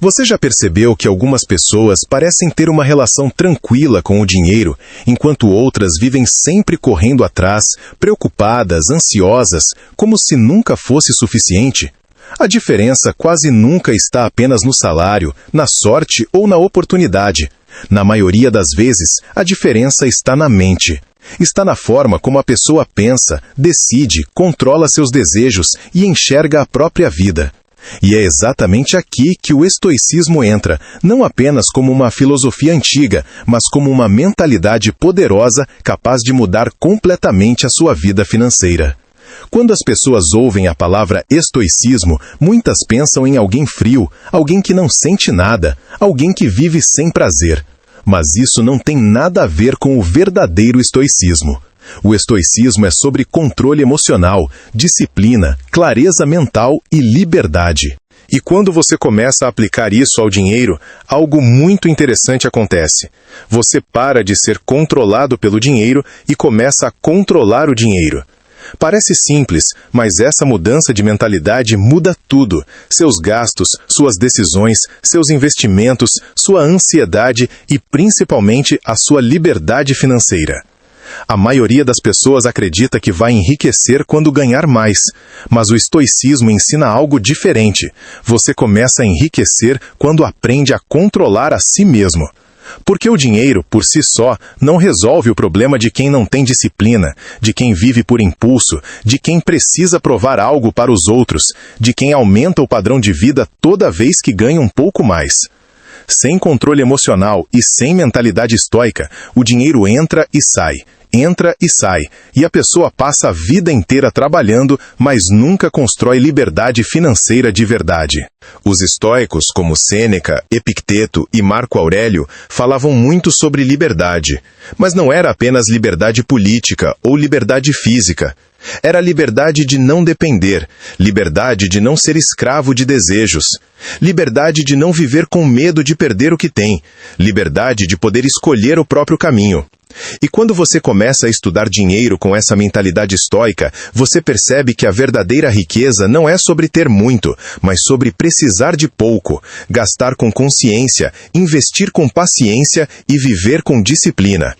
Você já percebeu que algumas pessoas parecem ter uma relação tranquila com o dinheiro, enquanto outras vivem sempre correndo atrás, preocupadas, ansiosas, como se nunca fosse suficiente? A diferença quase nunca está apenas no salário, na sorte ou na oportunidade. Na maioria das vezes, a diferença está na mente. Está na forma como a pessoa pensa, decide, controla seus desejos e enxerga a própria vida. E é exatamente aqui que o estoicismo entra, não apenas como uma filosofia antiga, mas como uma mentalidade poderosa capaz de mudar completamente a sua vida financeira. Quando as pessoas ouvem a palavra estoicismo, muitas pensam em alguém frio, alguém que não sente nada, alguém que vive sem prazer. Mas isso não tem nada a ver com o verdadeiro estoicismo. O estoicismo é sobre controle emocional, disciplina, clareza mental e liberdade. E quando você começa a aplicar isso ao dinheiro, algo muito interessante acontece. Você para de ser controlado pelo dinheiro e começa a controlar o dinheiro. Parece simples, mas essa mudança de mentalidade muda tudo. Seus gastos, suas decisões, seus investimentos, sua ansiedade e principalmente a sua liberdade financeira. A maioria das pessoas acredita que vai enriquecer quando ganhar mais, mas o estoicismo ensina algo diferente. Você começa a enriquecer quando aprende a controlar a si mesmo. Porque o dinheiro, por si só, não resolve o problema de quem não tem disciplina, de quem vive por impulso, de quem precisa provar algo para os outros, de quem aumenta o padrão de vida toda vez que ganha um pouco mais. Sem controle emocional e sem mentalidade estoica, o dinheiro entra e sai, e a pessoa passa a vida inteira trabalhando, mas nunca constrói liberdade financeira de verdade. Os estoicos, como Sêneca, Epicteto e Marco Aurélio, falavam muito sobre liberdade, mas não era apenas liberdade política ou liberdade física. Era a liberdade de não depender, liberdade de não ser escravo de desejos, liberdade de não viver com medo de perder o que tem, liberdade de poder escolher o próprio caminho. E quando você começa a estudar dinheiro com essa mentalidade estoica, você percebe que a verdadeira riqueza não é sobre ter muito, mas sobre precisar de pouco, gastar com consciência, investir com paciência e viver com disciplina.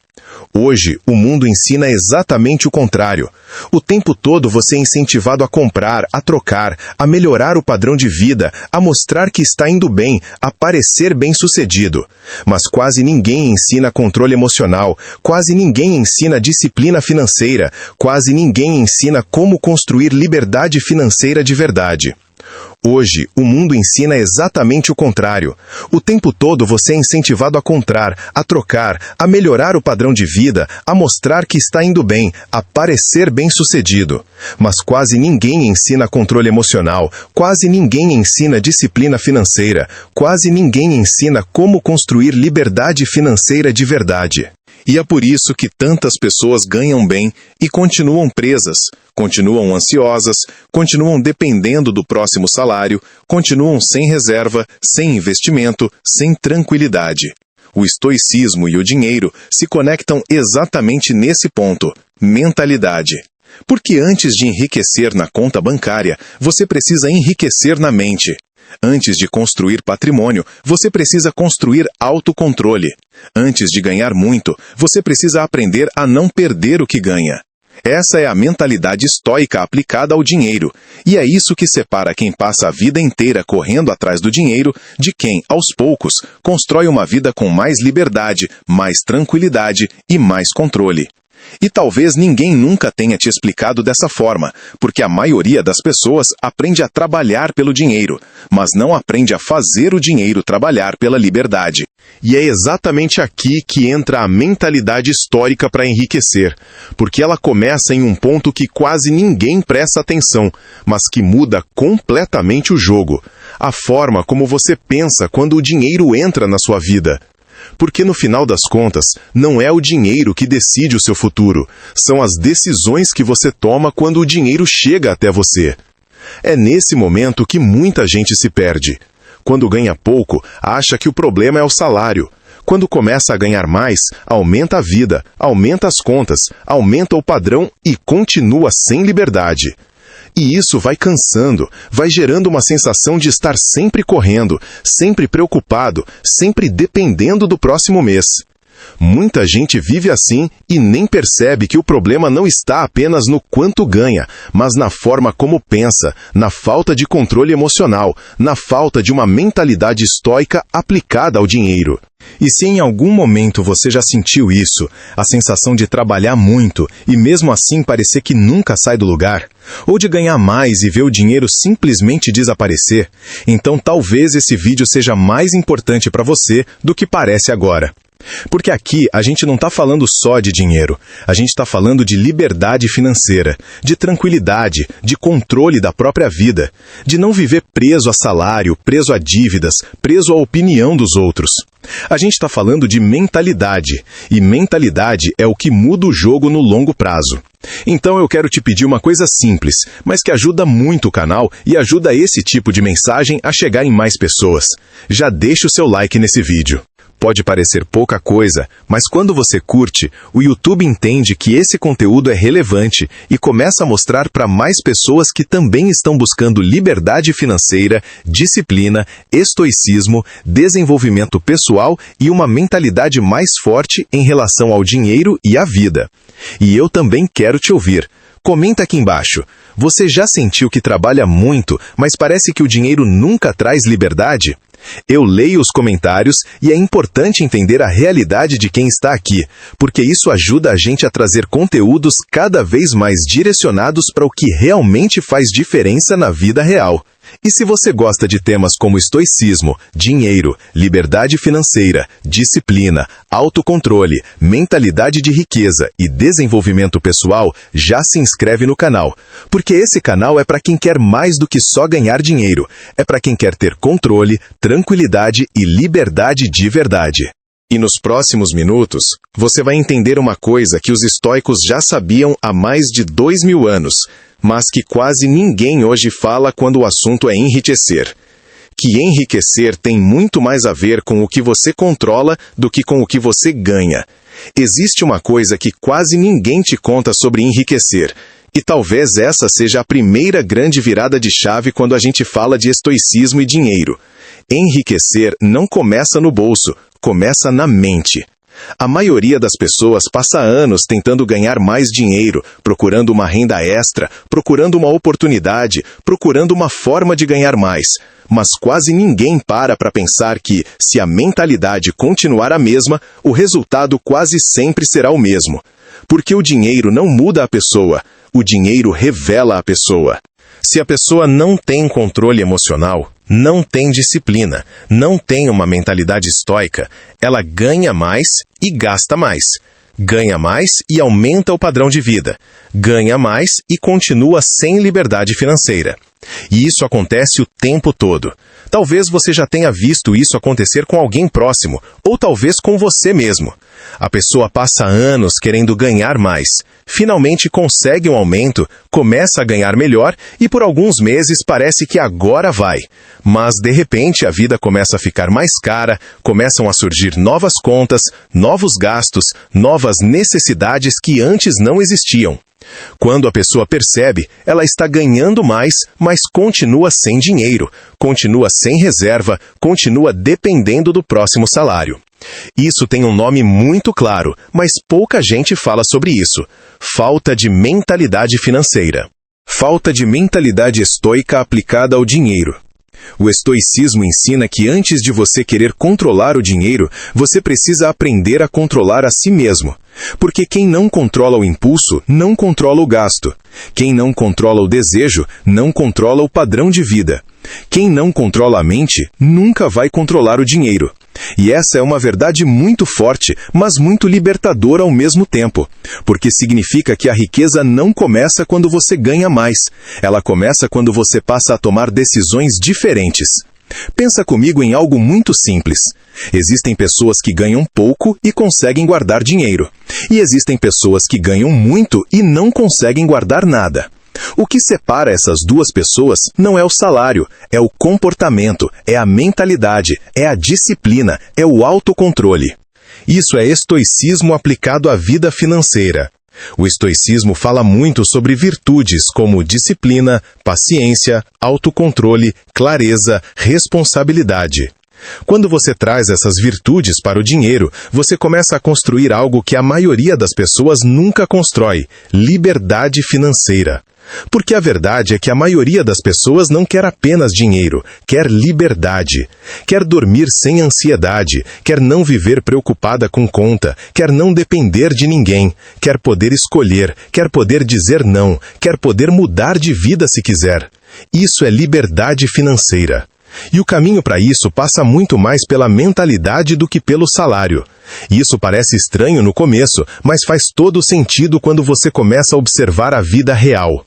Hoje, o mundo ensina exatamente o contrário. O tempo todo você é incentivado a comprar, a trocar, a melhorar o padrão de vida, a mostrar que está indo bem, a parecer bem-sucedido. Mas quase ninguém ensina controle emocional, quase ninguém ensina disciplina financeira, quase ninguém ensina como construir liberdade financeira de verdade. Hoje, o mundo ensina exatamente o contrário. O tempo todo você é incentivado a comprar, a trocar, a melhorar o padrão de vida, a mostrar que está indo bem, a parecer bem-sucedido. Mas quase ninguém ensina controle emocional, quase ninguém ensina disciplina financeira, quase ninguém ensina como construir liberdade financeira de verdade. E é por isso que tantas pessoas ganham bem e continuam presas, continuam ansiosas, continuam dependendo do próximo salário, continuam sem reserva, sem investimento, sem tranquilidade. O estoicismo e o dinheiro se conectam exatamente nesse ponto: mentalidade. Porque antes de enriquecer na conta bancária, você precisa enriquecer na mente. Antes de construir patrimônio, você precisa construir autocontrole. Antes de ganhar muito, você precisa aprender a não perder o que ganha. Essa é a mentalidade estoica aplicada ao dinheiro, e é isso que separa quem passa a vida inteira correndo atrás do dinheiro de quem, aos poucos, constrói uma vida com mais liberdade, mais tranquilidade e mais controle. E talvez ninguém nunca tenha te explicado dessa forma, porque a maioria das pessoas aprende a trabalhar pelo dinheiro, mas não aprende a fazer o dinheiro trabalhar pela liberdade. E é exatamente aqui que entra a mentalidade histórica para enriquecer, porque ela começa em um ponto que quase ninguém presta atenção, mas que muda completamente o jogo: a forma como você pensa quando o dinheiro entra na sua vida. Porque no final das contas, não é o dinheiro que decide o seu futuro, são as decisões que você toma quando o dinheiro chega até você. É nesse momento que muita gente se perde. Quando ganha pouco, acha que o problema é o salário. Quando começa a ganhar mais, aumenta a vida, aumenta as contas, aumenta o padrão e continua sem liberdade. E isso vai cansando, vai gerando uma sensação de estar sempre correndo, sempre preocupado, sempre dependendo do próximo mês. Muita gente vive assim e nem percebe que o problema não está apenas no quanto ganha, mas na forma como pensa, na falta de controle emocional, na falta de uma mentalidade estoica aplicada ao dinheiro. E se em algum momento você já sentiu isso, a sensação de trabalhar muito e mesmo assim parecer que nunca sai do lugar, ou de ganhar mais e ver o dinheiro simplesmente desaparecer, então talvez esse vídeo seja mais importante para você do que parece agora. Porque aqui a gente não está falando só de dinheiro, a gente está falando de liberdade financeira, de tranquilidade, de controle da própria vida, de não viver preso a salário, preso a dívidas, preso à opinião dos outros. A gente está falando de mentalidade, e mentalidade é o que muda o jogo no longo prazo. Então eu quero te pedir uma coisa simples, mas que ajuda muito o canal e ajuda esse tipo de mensagem a chegar em mais pessoas. Já deixa o seu like nesse vídeo. Pode parecer pouca coisa, mas quando você curte, o YouTube entende que esse conteúdo é relevante e começa a mostrar para mais pessoas que também estão buscando liberdade financeira, disciplina, estoicismo, desenvolvimento pessoal e uma mentalidade mais forte em relação ao dinheiro e à vida. E eu também quero te ouvir. Comenta aqui embaixo. Você já sentiu que trabalha muito, mas parece que o dinheiro nunca traz liberdade? Eu leio os comentários e é importante entender a realidade de quem está aqui, porque isso ajuda a gente a trazer conteúdos cada vez mais direcionados para o que realmente faz diferença na vida real. E se você gosta de temas como estoicismo, dinheiro, liberdade financeira, disciplina, autocontrole, mentalidade de riqueza e desenvolvimento pessoal, já se inscreve no canal. Porque esse canal é para quem quer mais do que só ganhar dinheiro. É para quem quer ter controle, tranquilidade e liberdade de verdade. E nos próximos minutos, você vai entender uma coisa que os estoicos já sabiam há mais de 2000 anos, mas que quase ninguém hoje fala quando o assunto é enriquecer. Que enriquecer tem muito mais a ver com o que você controla do que com o que você ganha. Existe uma coisa que quase ninguém te conta sobre enriquecer, e talvez essa seja a primeira grande virada de chave quando a gente fala de estoicismo e dinheiro. Enriquecer não começa no bolso, começa na mente. A maioria das pessoas passa anos tentando ganhar mais dinheiro, procurando uma renda extra, procurando uma oportunidade, procurando uma forma de ganhar mais. Mas quase ninguém para pensar que, se a mentalidade continuar a mesma, o resultado quase sempre será o mesmo. Porque o dinheiro não muda a pessoa, o dinheiro revela a pessoa. Se a pessoa não tem controle emocional, não tem disciplina, não tem uma mentalidade estoica, ela ganha mais e gasta mais. Ganha mais e aumenta o padrão de vida. Ganha mais e continua sem liberdade financeira. E isso acontece o tempo todo. Talvez você já tenha visto isso acontecer com alguém próximo, ou talvez com você mesmo. A pessoa passa anos querendo ganhar mais. Finalmente consegue um aumento, começa a ganhar melhor e por alguns meses parece que agora vai. Mas de repente a vida começa a ficar mais cara, começam a surgir novas contas, novos gastos, novas necessidades que antes não existiam. Quando a pessoa percebe, ela está ganhando mais, mas continua sem dinheiro, continua sem reserva, continua dependendo do próximo salário. Isso tem um nome muito claro, mas pouca gente fala sobre isso. Falta de mentalidade financeira. Falta de mentalidade estoica aplicada ao dinheiro. O estoicismo ensina que antes de você querer controlar o dinheiro, você precisa aprender a controlar a si mesmo. Porque quem não controla o impulso, não controla o gasto. Quem não controla o desejo, não controla o padrão de vida. Quem não controla a mente, nunca vai controlar o dinheiro. E essa é uma verdade muito forte, mas muito libertadora ao mesmo tempo. Porque significa que a riqueza não começa quando você ganha mais. Ela começa quando você passa a tomar decisões diferentes. Pensa comigo em algo muito simples. Existem pessoas que ganham pouco e conseguem guardar dinheiro. E existem pessoas que ganham muito e não conseguem guardar nada. O que separa essas duas pessoas não é o salário, é o comportamento, é a mentalidade, é a disciplina, é o autocontrole. Isso é estoicismo aplicado à vida financeira. O estoicismo fala muito sobre virtudes como disciplina, paciência, autocontrole, clareza, responsabilidade. Quando você traz essas virtudes para o dinheiro, você começa a construir algo que a maioria das pessoas nunca constrói: liberdade financeira. Porque a verdade é que a maioria das pessoas não quer apenas dinheiro, quer liberdade. Quer dormir sem ansiedade, quer não viver preocupada com conta, quer não depender de ninguém, quer poder escolher, quer poder dizer não, quer poder mudar de vida se quiser. Isso é liberdade financeira. E o caminho para isso passa muito mais pela mentalidade do que pelo salário. Isso parece estranho no começo, mas faz todo sentido quando você começa a observar a vida real.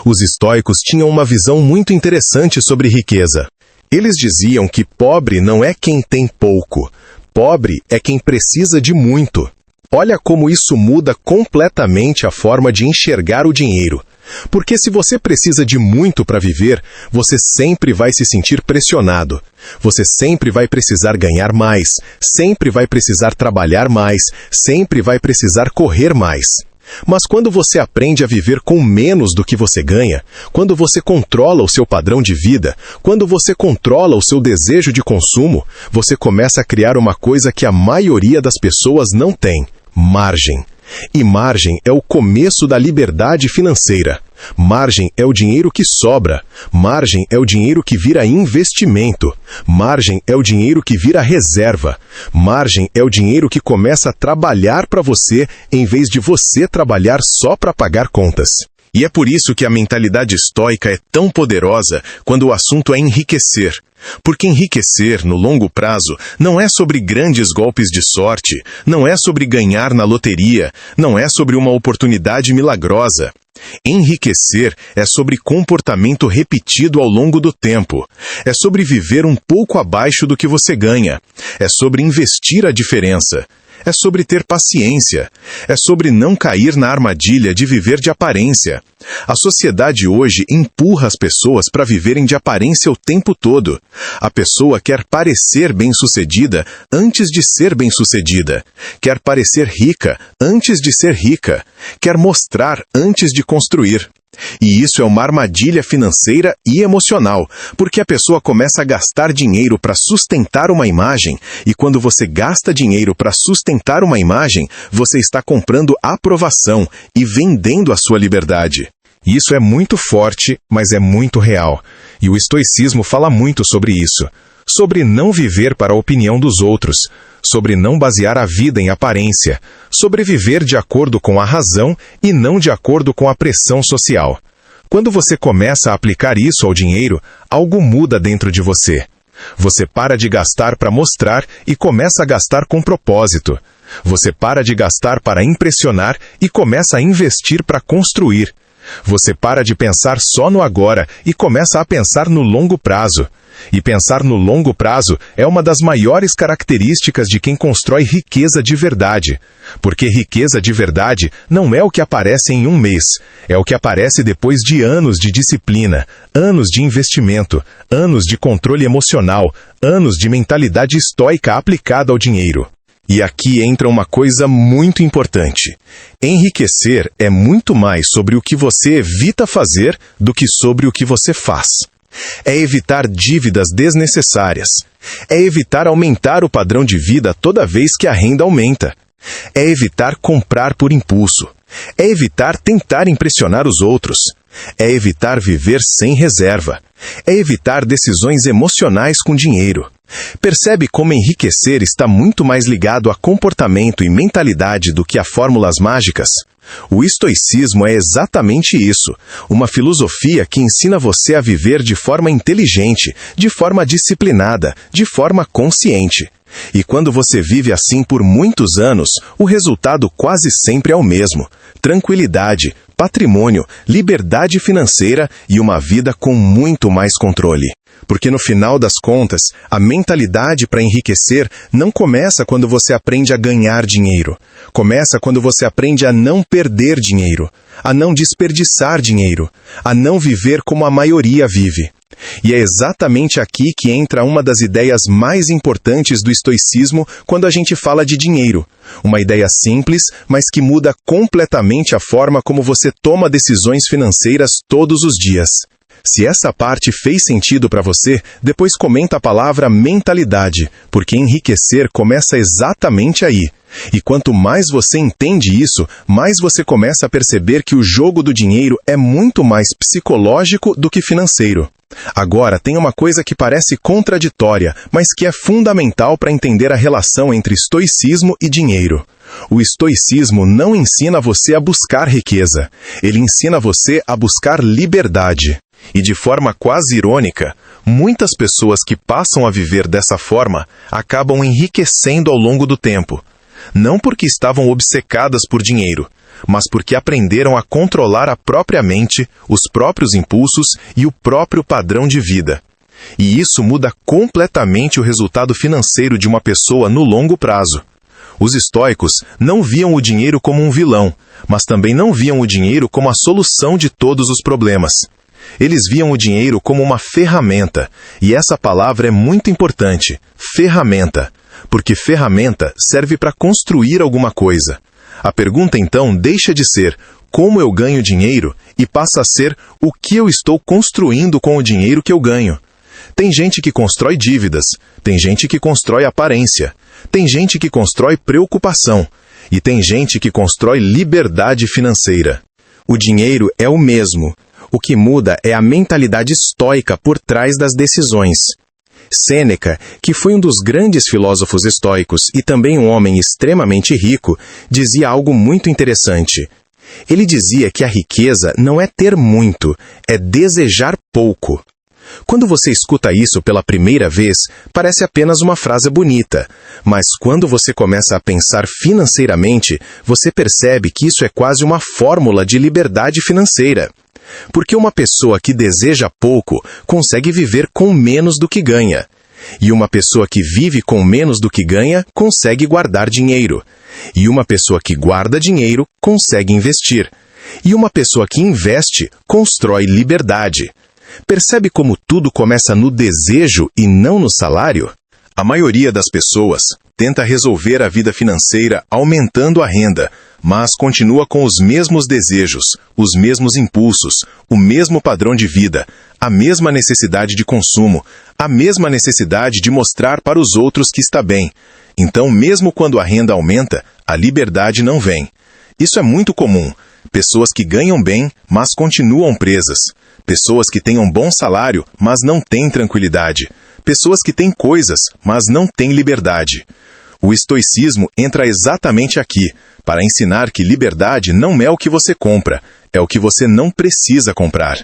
Os estoicos tinham uma visão muito interessante sobre riqueza. Eles diziam que pobre não é quem tem pouco. Pobre é quem precisa de muito. Olha como isso muda completamente a forma de enxergar o dinheiro. Porque se você precisa de muito para viver, você sempre vai se sentir pressionado. Você sempre vai precisar ganhar mais, sempre vai precisar trabalhar mais, sempre vai precisar correr mais. Mas quando você aprende a viver com menos do que você ganha, quando você controla o seu padrão de vida, quando você controla o seu desejo de consumo, você começa a criar uma coisa que a maioria das pessoas não tem: margem. E margem é o começo da liberdade financeira. Margem é o dinheiro que sobra. Margem é o dinheiro que vira investimento. Margem é o dinheiro que vira reserva. Margem é o dinheiro que começa a trabalhar para você, em vez de você trabalhar só para pagar contas. E é por isso que a mentalidade estoica é tão poderosa quando o assunto é enriquecer. Porque enriquecer, no longo prazo, não é sobre grandes golpes de sorte, não é sobre ganhar na loteria, não é sobre uma oportunidade milagrosa. Enriquecer é sobre comportamento repetido ao longo do tempo. É sobre viver um pouco abaixo do que você ganha. É sobre investir a diferença. É sobre ter paciência. É sobre não cair na armadilha de viver de aparência. A sociedade hoje empurra as pessoas para viverem de aparência o tempo todo. A pessoa quer parecer bem-sucedida antes de ser bem-sucedida. Quer parecer rica antes de ser rica. Quer mostrar antes de construir. E isso é uma armadilha financeira e emocional, porque a pessoa começa a gastar dinheiro para sustentar uma imagem, e quando você gasta dinheiro para sustentar uma imagem, você está comprando aprovação e vendendo a sua liberdade. Isso é muito forte, mas é muito real. E o estoicismo fala muito sobre isso. Sobre não viver para a opinião dos outros, sobre não basear a vida em aparência, sobre viver de acordo com a razão e não de acordo com a pressão social. Quando você começa a aplicar isso ao dinheiro, algo muda dentro de você. Você para de gastar para mostrar e começa a gastar com propósito. Você para de gastar para impressionar e começa a investir para construir. Você para de pensar só no agora e começa a pensar no longo prazo. E pensar no longo prazo é uma das maiores características de quem constrói riqueza de verdade. Porque riqueza de verdade não é o que aparece em um mês, é o que aparece depois de anos de disciplina, anos de investimento, anos de controle emocional, anos de mentalidade estoica aplicada ao dinheiro. E aqui entra uma coisa muito importante. Enriquecer é muito mais sobre o que você evita fazer do que sobre o que você faz. É evitar dívidas desnecessárias. É evitar aumentar o padrão de vida toda vez que a renda aumenta. É evitar comprar por impulso. É evitar tentar impressionar os outros. É evitar viver sem reserva. É evitar decisões emocionais com dinheiro. Percebe como enriquecer está muito mais ligado a comportamento e mentalidade do que a fórmulas mágicas? O estoicismo é exatamente isso, uma filosofia que ensina você a viver de forma inteligente, de forma disciplinada, de forma consciente. E quando você vive assim por muitos anos, o resultado quase sempre é o mesmo: tranquilidade, patrimônio, liberdade financeira e uma vida com muito mais controle. Porque no final das contas, a mentalidade para enriquecer não começa quando você aprende a ganhar dinheiro. Começa quando você aprende a não perder dinheiro, a não desperdiçar dinheiro, a não viver como a maioria vive. E é exatamente aqui que entra uma das ideias mais importantes do estoicismo quando a gente fala de dinheiro. Uma ideia simples, mas que muda completamente a forma como você toma decisões financeiras todos os dias. Se essa parte fez sentido para você, depois comenta a palavra mentalidade, porque enriquecer começa exatamente aí. E quanto mais você entende isso, mais você começa a perceber que o jogo do dinheiro é muito mais psicológico do que financeiro. Agora, tem uma coisa que parece contraditória, mas que é fundamental para entender a relação entre estoicismo e dinheiro. O estoicismo não ensina você a buscar riqueza, ele ensina você a buscar liberdade. E de forma quase irônica, muitas pessoas que passam a viver dessa forma acabam enriquecendo ao longo do tempo. Não porque estavam obcecadas por dinheiro, mas porque aprenderam a controlar a própria mente, os próprios impulsos e o próprio padrão de vida. E isso muda completamente o resultado financeiro de uma pessoa no longo prazo. Os estoicos não viam o dinheiro como um vilão, mas também não viam o dinheiro como a solução de todos os problemas. Eles viam o dinheiro como uma ferramenta, e essa palavra é muito importante, ferramenta, porque ferramenta serve para construir alguma coisa. A pergunta então deixa de ser como eu ganho dinheiro e passa a ser o que eu estou construindo com o dinheiro que eu ganho. Tem gente que constrói dívidas, tem gente que constrói aparência, tem gente que constrói preocupação e tem gente que constrói liberdade financeira. O dinheiro é o mesmo. O que muda é a mentalidade estoica por trás das decisões. Sêneca, que foi um dos grandes filósofos estoicos e também um homem extremamente rico, dizia algo muito interessante. Ele dizia que a riqueza não é ter muito, é desejar pouco. Quando você escuta isso pela primeira vez, parece apenas uma frase bonita, mas quando você começa a pensar financeiramente, você percebe que isso é quase uma fórmula de liberdade financeira. Porque uma pessoa que deseja pouco consegue viver com menos do que ganha. E uma pessoa que vive com menos do que ganha consegue guardar dinheiro. E uma pessoa que guarda dinheiro consegue investir. E uma pessoa que investe constrói liberdade. Percebe como tudo começa no desejo e não no salário? A maioria das pessoas tenta resolver a vida financeira aumentando a renda, mas continua com os mesmos desejos, os mesmos impulsos, o mesmo padrão de vida, a mesma necessidade de consumo, a mesma necessidade de mostrar para os outros que está bem. Então, mesmo quando a renda aumenta, a liberdade não vem. Isso é muito comum. Pessoas que ganham bem, mas continuam presas. Pessoas que têm um bom salário, mas não têm tranquilidade. Pessoas que têm coisas, mas não têm liberdade. O estoicismo entra exatamente aqui, para ensinar que liberdade não é o que você compra, é o que você não precisa comprar.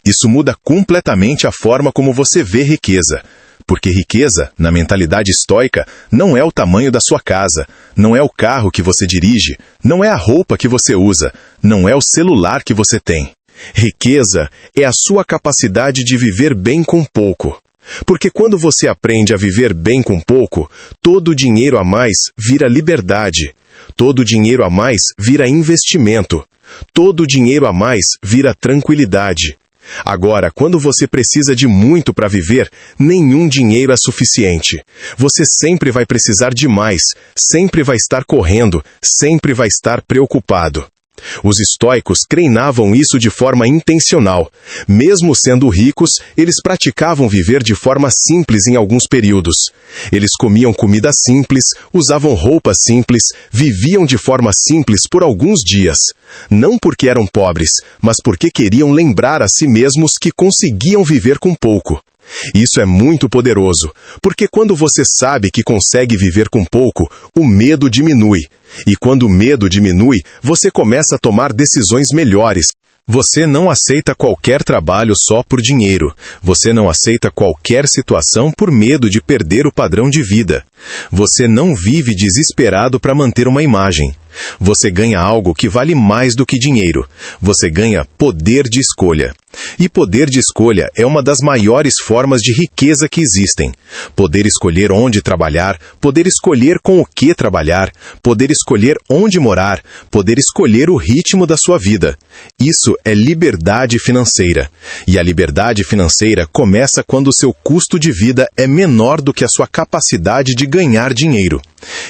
Isso muda completamente a forma como você vê riqueza. Porque riqueza, na mentalidade estoica, não é o tamanho da sua casa, não é o carro que você dirige, não é a roupa que você usa, não é o celular que você tem. Riqueza é a sua capacidade de viver bem com pouco. Porque quando você aprende a viver bem com pouco, todo dinheiro a mais vira liberdade. Todo dinheiro a mais vira investimento. Todo dinheiro a mais vira tranquilidade. Agora, quando você precisa de muito para viver, nenhum dinheiro é suficiente. Você sempre vai precisar de mais, sempre vai estar correndo, sempre vai estar preocupado. Os estoicos treinavam isso de forma intencional. Mesmo sendo ricos, eles praticavam viver de forma simples em alguns períodos. Eles comiam comida simples, usavam roupas simples, viviam de forma simples por alguns dias. Não porque eram pobres, mas porque queriam lembrar a si mesmos que conseguiam viver com pouco. Isso é muito poderoso, porque quando você sabe que consegue viver com pouco, o medo diminui. E quando o medo diminui, você começa a tomar decisões melhores. Você não aceita qualquer trabalho só por dinheiro. Você não aceita qualquer situação por medo de perder o padrão de vida. Você não vive desesperado para manter uma imagem. Você ganha algo que vale mais do que dinheiro. Você ganha poder de escolha. E poder de escolha é uma das maiores formas de riqueza que existem. Poder escolher onde trabalhar, poder escolher com o que trabalhar, poder escolher onde morar, poder escolher o ritmo da sua vida. Isso é liberdade financeira. E a liberdade financeira começa quando o seu custo de vida é menor do que a sua capacidade de ganhar dinheiro.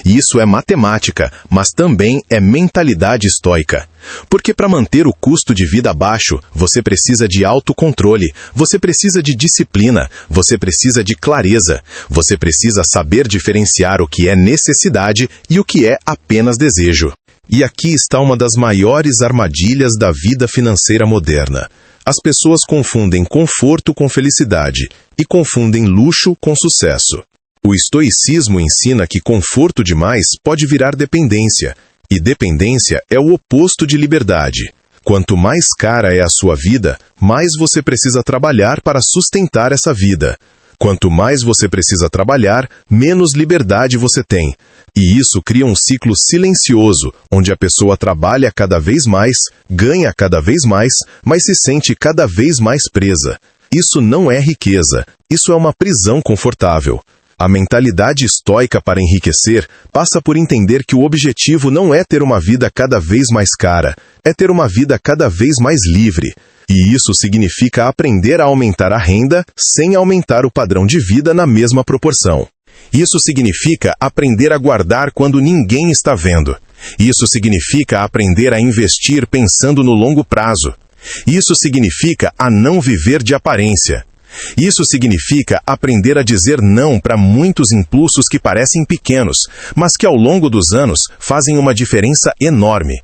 Isso é matemática, mas também é mentalidade estoica. Porque para manter o custo de vida baixo, você precisa de autocontrole, você precisa de disciplina, você precisa de clareza, você precisa saber diferenciar o que é necessidade e o que é apenas desejo. E aqui está uma das maiores armadilhas da vida financeira moderna. As pessoas confundem conforto com felicidade e confundem luxo com sucesso. O estoicismo ensina que conforto demais pode virar dependência, e dependência é o oposto de liberdade. Quanto mais cara é a sua vida, mais você precisa trabalhar para sustentar essa vida. Quanto mais você precisa trabalhar, menos liberdade você tem. E isso cria um ciclo silencioso, onde a pessoa trabalha cada vez mais, ganha cada vez mais, mas se sente cada vez mais presa. Isso não é riqueza, isso é uma prisão confortável. A mentalidade estoica para enriquecer passa por entender que o objetivo não é ter uma vida cada vez mais cara, é ter uma vida cada vez mais livre. E isso significa aprender a aumentar a renda sem aumentar o padrão de vida na mesma proporção. Isso significa aprender a guardar quando ninguém está vendo. Isso significa aprender a investir pensando no longo prazo. Isso significa a não viver de aparência. Isso significa aprender a dizer não para muitos impulsos que parecem pequenos, mas que ao longo dos anos fazem uma diferença enorme.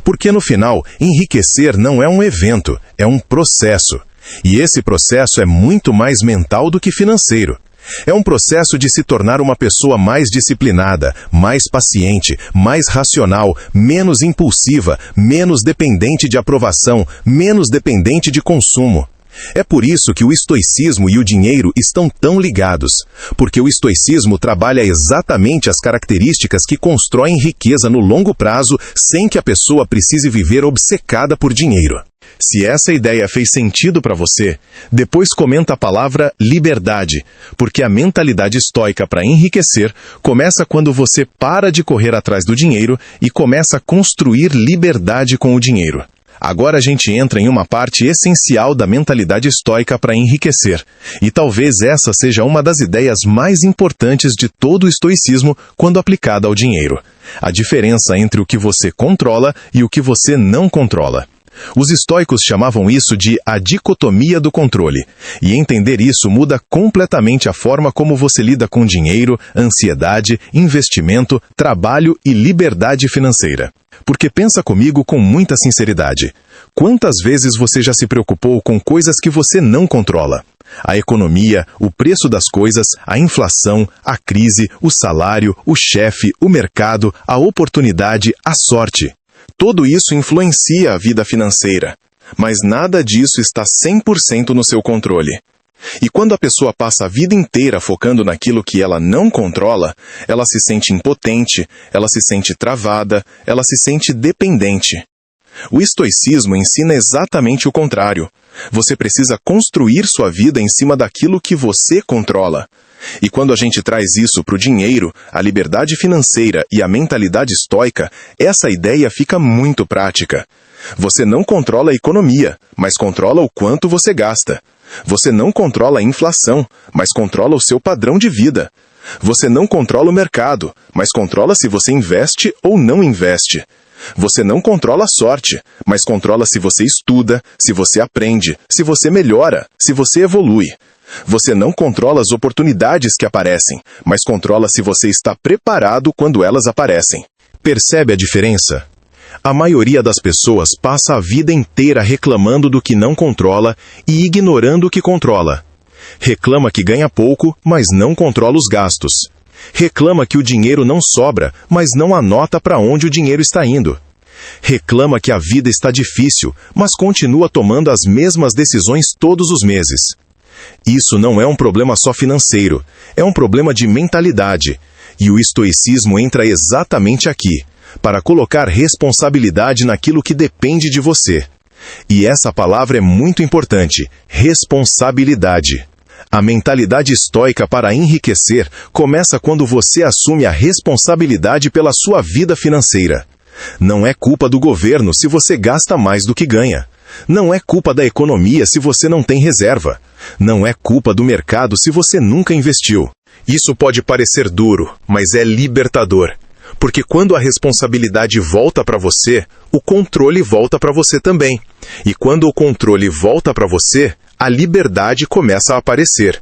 Porque no final, enriquecer não é um evento, é um processo. E esse processo é muito mais mental do que financeiro. É um processo de se tornar uma pessoa mais disciplinada, mais paciente, mais racional, menos impulsiva, menos dependente de aprovação, menos dependente de consumo. É por isso que o estoicismo e o dinheiro estão tão ligados, porque o estoicismo trabalha exatamente as características que constroem riqueza no longo prazo sem que a pessoa precise viver obcecada por dinheiro. Se essa ideia fez sentido para você, depois comenta a palavra liberdade, porque a mentalidade estoica para enriquecer começa quando você para de correr atrás do dinheiro e começa a construir liberdade com o dinheiro. Agora a gente entra em uma parte essencial da mentalidade estoica para enriquecer, e talvez essa seja uma das ideias mais importantes de todo o estoicismo quando aplicada ao dinheiro. A diferença entre o que você controla e o que você não controla. Os estoicos chamavam isso de a dicotomia do controle, e entender isso muda completamente a forma como você lida com dinheiro, ansiedade, investimento, trabalho e liberdade financeira. Porque pensa comigo com muita sinceridade. Quantas vezes você já se preocupou com coisas que você não controla? A economia, o preço das coisas, a inflação, a crise, o salário, o chefe, o mercado, a oportunidade, a sorte. Tudo isso influencia a vida financeira, mas nada disso está 100% no seu controle. E quando a pessoa passa a vida inteira focando naquilo que ela não controla, ela se sente impotente, ela se sente travada, ela se sente dependente. O estoicismo ensina exatamente o contrário. Você precisa construir sua vida em cima daquilo que você controla. E quando a gente traz isso para o dinheiro, a liberdade financeira e a mentalidade estoica, essa ideia fica muito prática. Você não controla a economia, mas controla o quanto você gasta. Você não controla a inflação, mas controla o seu padrão de vida. Você não controla o mercado, mas controla se você investe ou não investe. Você não controla a sorte, mas controla se você estuda, se você aprende, se você melhora, se você evolui. Você não controla as oportunidades que aparecem, mas controla se você está preparado quando elas aparecem. Percebe a diferença? A maioria das pessoas passa a vida inteira reclamando do que não controla e ignorando o que controla. Reclama que ganha pouco, mas não controla os gastos. Reclama que o dinheiro não sobra, mas não anota para onde o dinheiro está indo. Reclama que a vida está difícil, mas continua tomando as mesmas decisões todos os meses. Isso não é um problema só financeiro, é um problema de mentalidade. E o estoicismo entra exatamente aqui, para colocar responsabilidade naquilo que depende de você. E essa palavra é muito importante: responsabilidade. A mentalidade estoica para enriquecer começa quando você assume a responsabilidade pela sua vida financeira. Não é culpa do governo se você gasta mais do que ganha. Não é culpa da economia se você não tem reserva. Não é culpa do mercado se você nunca investiu. Isso pode parecer duro, mas é libertador. Porque quando a responsabilidade volta para você, o controle volta para você também. E quando o controle volta para você, a liberdade começa a aparecer.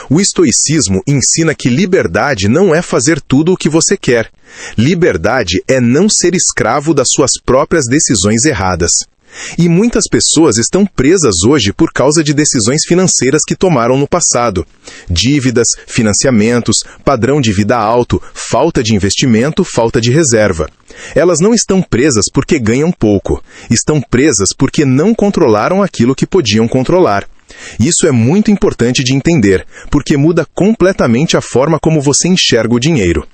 O estoicismo ensina que liberdade não é fazer tudo o que você quer. Liberdade é não ser escravo das suas próprias decisões erradas. E muitas pessoas estão presas hoje por causa de decisões financeiras que tomaram no passado. Dívidas, financiamentos, padrão de vida alto, falta de investimento, falta de reserva. Elas não estão presas porque ganham pouco. Estão presas porque não controlaram aquilo que podiam controlar. Isso é muito importante de entender, porque muda completamente a forma como você enxerga o dinheiro.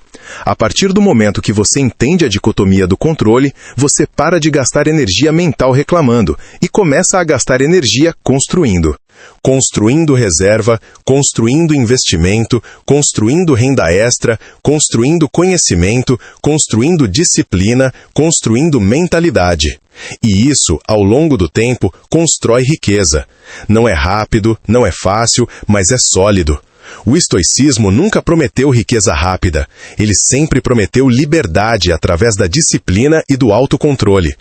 A partir do momento que você entende a dicotomia do controle, você para de gastar energia mental reclamando e começa a gastar energia construindo. Construindo reserva, construindo investimento, construindo renda extra, construindo conhecimento, construindo disciplina, construindo mentalidade. E isso, ao longo do tempo, constrói riqueza. Não é rápido, não é fácil, mas é sólido. O estoicismo nunca prometeu riqueza rápida. Ele sempre prometeu liberdade através da disciplina e do autocontrole.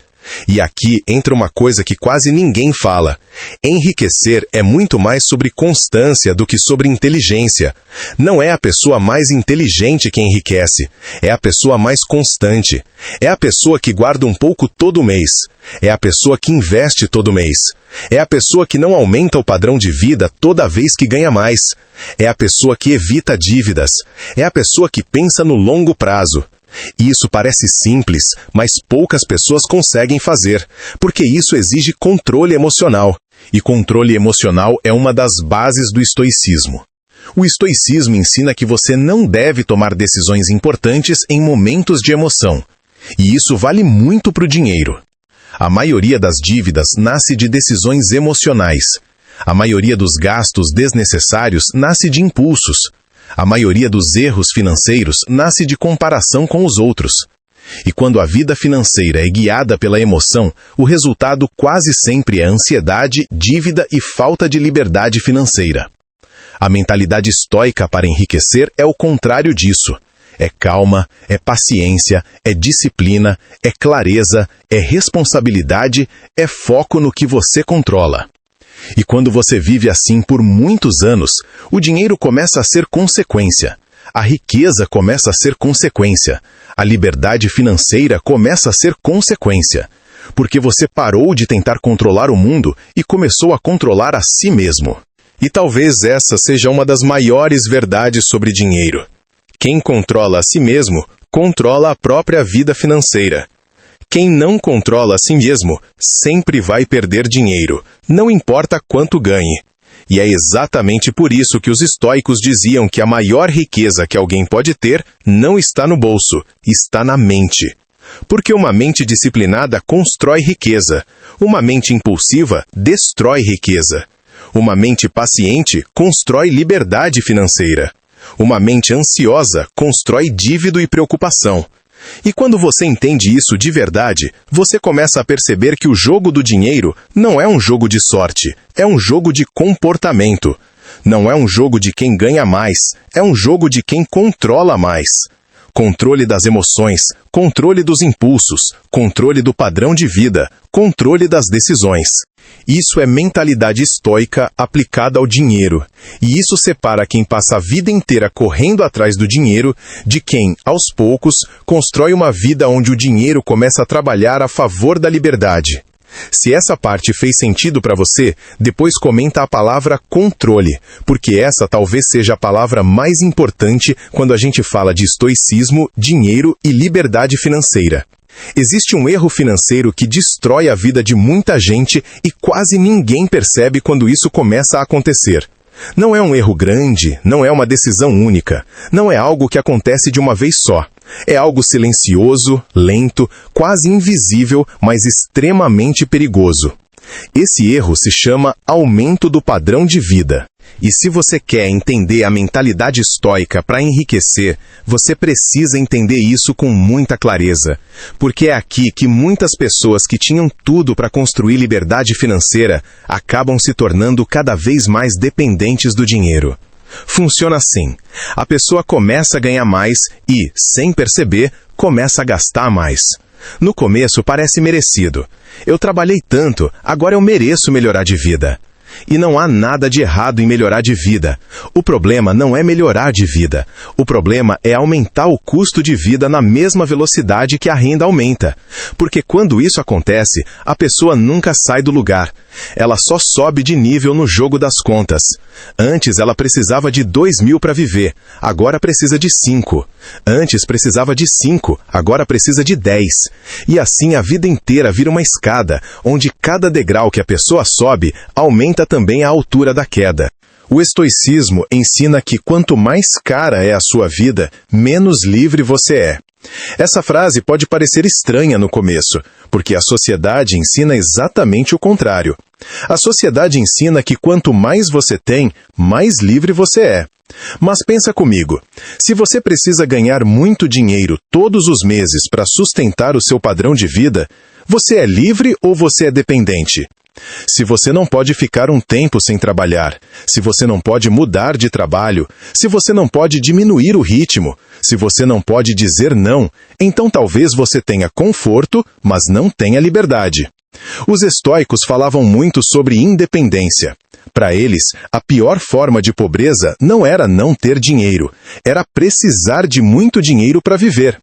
E aqui entra uma coisa que quase ninguém fala. Enriquecer é muito mais sobre constância do que sobre inteligência. Não é a pessoa mais inteligente que enriquece. É a pessoa mais constante. É a pessoa que guarda um pouco todo mês. É a pessoa que investe todo mês. É a pessoa que não aumenta o padrão de vida toda vez que ganha mais. É a pessoa que evita dívidas. É a pessoa que pensa no longo prazo. Isso parece simples, mas poucas pessoas conseguem fazer, porque isso exige controle emocional. E controle emocional é uma das bases do estoicismo. O estoicismo ensina que você não deve tomar decisões importantes em momentos de emoção. E isso vale muito para o dinheiro. A maioria das dívidas nasce de decisões emocionais. A maioria dos gastos desnecessários nasce de impulsos. A maioria dos erros financeiros nasce de comparação com os outros. E quando a vida financeira é guiada pela emoção, o resultado quase sempre é ansiedade, dívida e falta de liberdade financeira. A mentalidade estoica para enriquecer é o contrário disso. É calma, é paciência, é disciplina, é clareza, é responsabilidade, é foco no que você controla. E quando você vive assim por muitos anos, o dinheiro começa a ser consequência. A riqueza começa a ser consequência. A liberdade financeira começa a ser consequência. Porque você parou de tentar controlar o mundo e começou a controlar a si mesmo. E talvez essa seja uma das maiores verdades sobre dinheiro. Quem controla a si mesmo, controla a própria vida financeira. Quem não controla a si mesmo, sempre vai perder dinheiro, não importa quanto ganhe. E é exatamente por isso que os estoicos diziam que a maior riqueza que alguém pode ter não está no bolso, está na mente. Porque uma mente disciplinada constrói riqueza, uma mente impulsiva destrói riqueza. Uma mente paciente constrói liberdade financeira. Uma mente ansiosa constrói dívida e preocupação. E quando você entende isso de verdade, você começa a perceber que o jogo do dinheiro não é um jogo de sorte, é um jogo de comportamento. Não é um jogo de quem ganha mais, é um jogo de quem controla mais. Controle das emoções, controle dos impulsos, controle do padrão de vida, controle das decisões. Isso é mentalidade estoica aplicada ao dinheiro. E isso separa quem passa a vida inteira correndo atrás do dinheiro de quem, aos poucos, constrói uma vida onde o dinheiro começa a trabalhar a favor da liberdade. Se essa parte fez sentido para você, depois comenta a palavra controle, porque essa talvez seja a palavra mais importante quando a gente fala de estoicismo, dinheiro e liberdade financeira. Existe um erro financeiro que destrói a vida de muita gente e quase ninguém percebe quando isso começa a acontecer. Não é um erro grande, não é uma decisão única, não é algo que acontece de uma vez só. É algo silencioso, lento, quase invisível, mas extremamente perigoso. Esse erro se chama aumento do padrão de vida. E se você quer entender a mentalidade estoica para enriquecer, você precisa entender isso com muita clareza. Porque é aqui que muitas pessoas que tinham tudo para construir liberdade financeira acabam se tornando cada vez mais dependentes do dinheiro. Funciona assim. A pessoa começa a ganhar mais e, sem perceber, começa a gastar mais. No começo parece merecido. Eu trabalhei tanto, agora eu mereço melhorar de vida. E não há nada de errado em melhorar de vida. O problema não é melhorar de vida. O problema é aumentar o custo de vida na mesma velocidade que a renda aumenta. Porque quando isso acontece, a pessoa nunca sai do lugar. Ela só sobe de nível no jogo das contas. Antes ela precisava de 2.000 para viver, agora precisa de 5. Antes precisava de 5, agora precisa de 10. E assim a vida inteira vira uma escada, onde cada degrau que a pessoa sobe, aumenta também a altura da queda. O estoicismo ensina que quanto mais cara é a sua vida, menos livre você é. Essa frase pode parecer estranha no começo, porque a sociedade ensina exatamente o contrário. A sociedade ensina que quanto mais você tem, mais livre você é. Mas pensa comigo, se você precisa ganhar muito dinheiro todos os meses para sustentar o seu padrão de vida, você é livre ou você é dependente? Se você não pode ficar um tempo sem trabalhar, se você não pode mudar de trabalho, se você não pode diminuir o ritmo, se você não pode dizer não, então talvez você tenha conforto, mas não tenha liberdade. Os estoicos falavam muito sobre independência. Para eles, a pior forma de pobreza não era não ter dinheiro, era precisar de muito dinheiro para viver.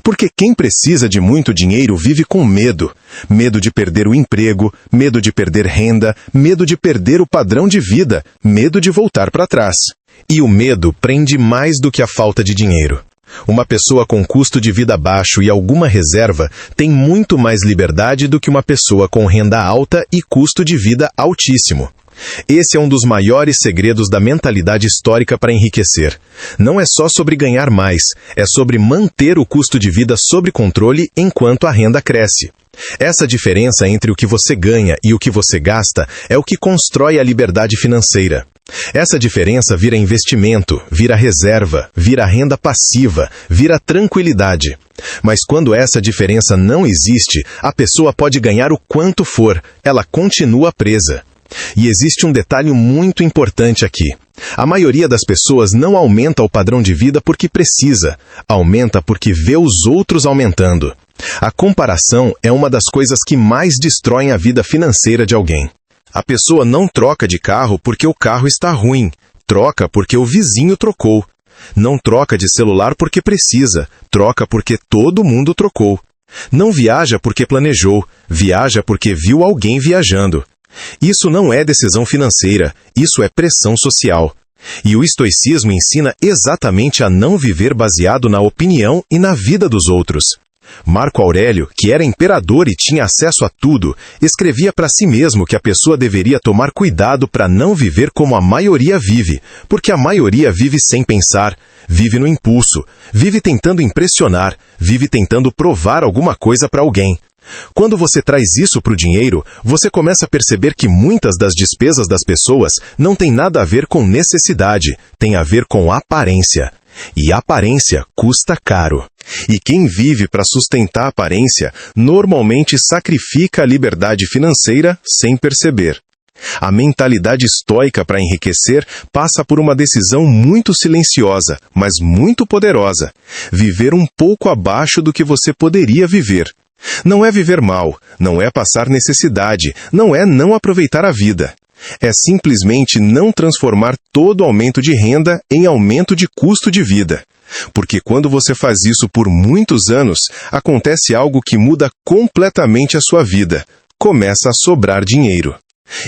Porque quem precisa de muito dinheiro vive com medo. Medo de perder o emprego, medo de perder renda, medo de perder o padrão de vida, medo de voltar para trás. E o medo prende mais do que a falta de dinheiro. Uma pessoa com custo de vida baixo e alguma reserva tem muito mais liberdade do que uma pessoa com renda alta e custo de vida altíssimo. Esse é um dos maiores segredos da mentalidade histórica para enriquecer. Não é só sobre ganhar mais, é sobre manter o custo de vida sob controle enquanto a renda cresce. Essa diferença entre o que você ganha e o que você gasta é o que constrói a liberdade financeira. Essa diferença vira investimento, vira reserva, vira renda passiva, vira tranquilidade. Mas quando essa diferença não existe, a pessoa pode ganhar o quanto for, ela continua presa. E existe um detalhe muito importante aqui. A maioria das pessoas não aumenta o padrão de vida porque precisa, aumenta porque vê os outros aumentando. A comparação é uma das coisas que mais destroem a vida financeira de alguém. A pessoa não troca de carro porque o carro está ruim, troca porque o vizinho trocou. Não troca de celular porque precisa, troca porque todo mundo trocou. Não viaja porque planejou, viaja porque viu alguém viajando. Isso não é decisão financeira, isso é pressão social. E o estoicismo ensina exatamente a não viver baseado na opinião e na vida dos outros. Marco Aurélio, que era imperador e tinha acesso a tudo, escrevia para si mesmo que a pessoa deveria tomar cuidado para não viver como a maioria vive, porque a maioria vive sem pensar, vive no impulso, vive tentando impressionar, vive tentando provar alguma coisa para alguém. Quando você traz isso para o dinheiro, você começa a perceber que muitas das despesas das pessoas não tem nada a ver com necessidade, tem a ver com aparência. E aparência custa caro. E quem vive para sustentar a aparência, normalmente sacrifica a liberdade financeira sem perceber. A mentalidade estoica para enriquecer passa por uma decisão muito silenciosa, mas muito poderosa. Viver um pouco abaixo do que você poderia viver. Não é viver mal, não é passar necessidade, não é não aproveitar a vida. É simplesmente não transformar todo aumento de renda em aumento de custo de vida. Porque quando você faz isso por muitos anos, acontece algo que muda completamente a sua vida. Começa a sobrar dinheiro.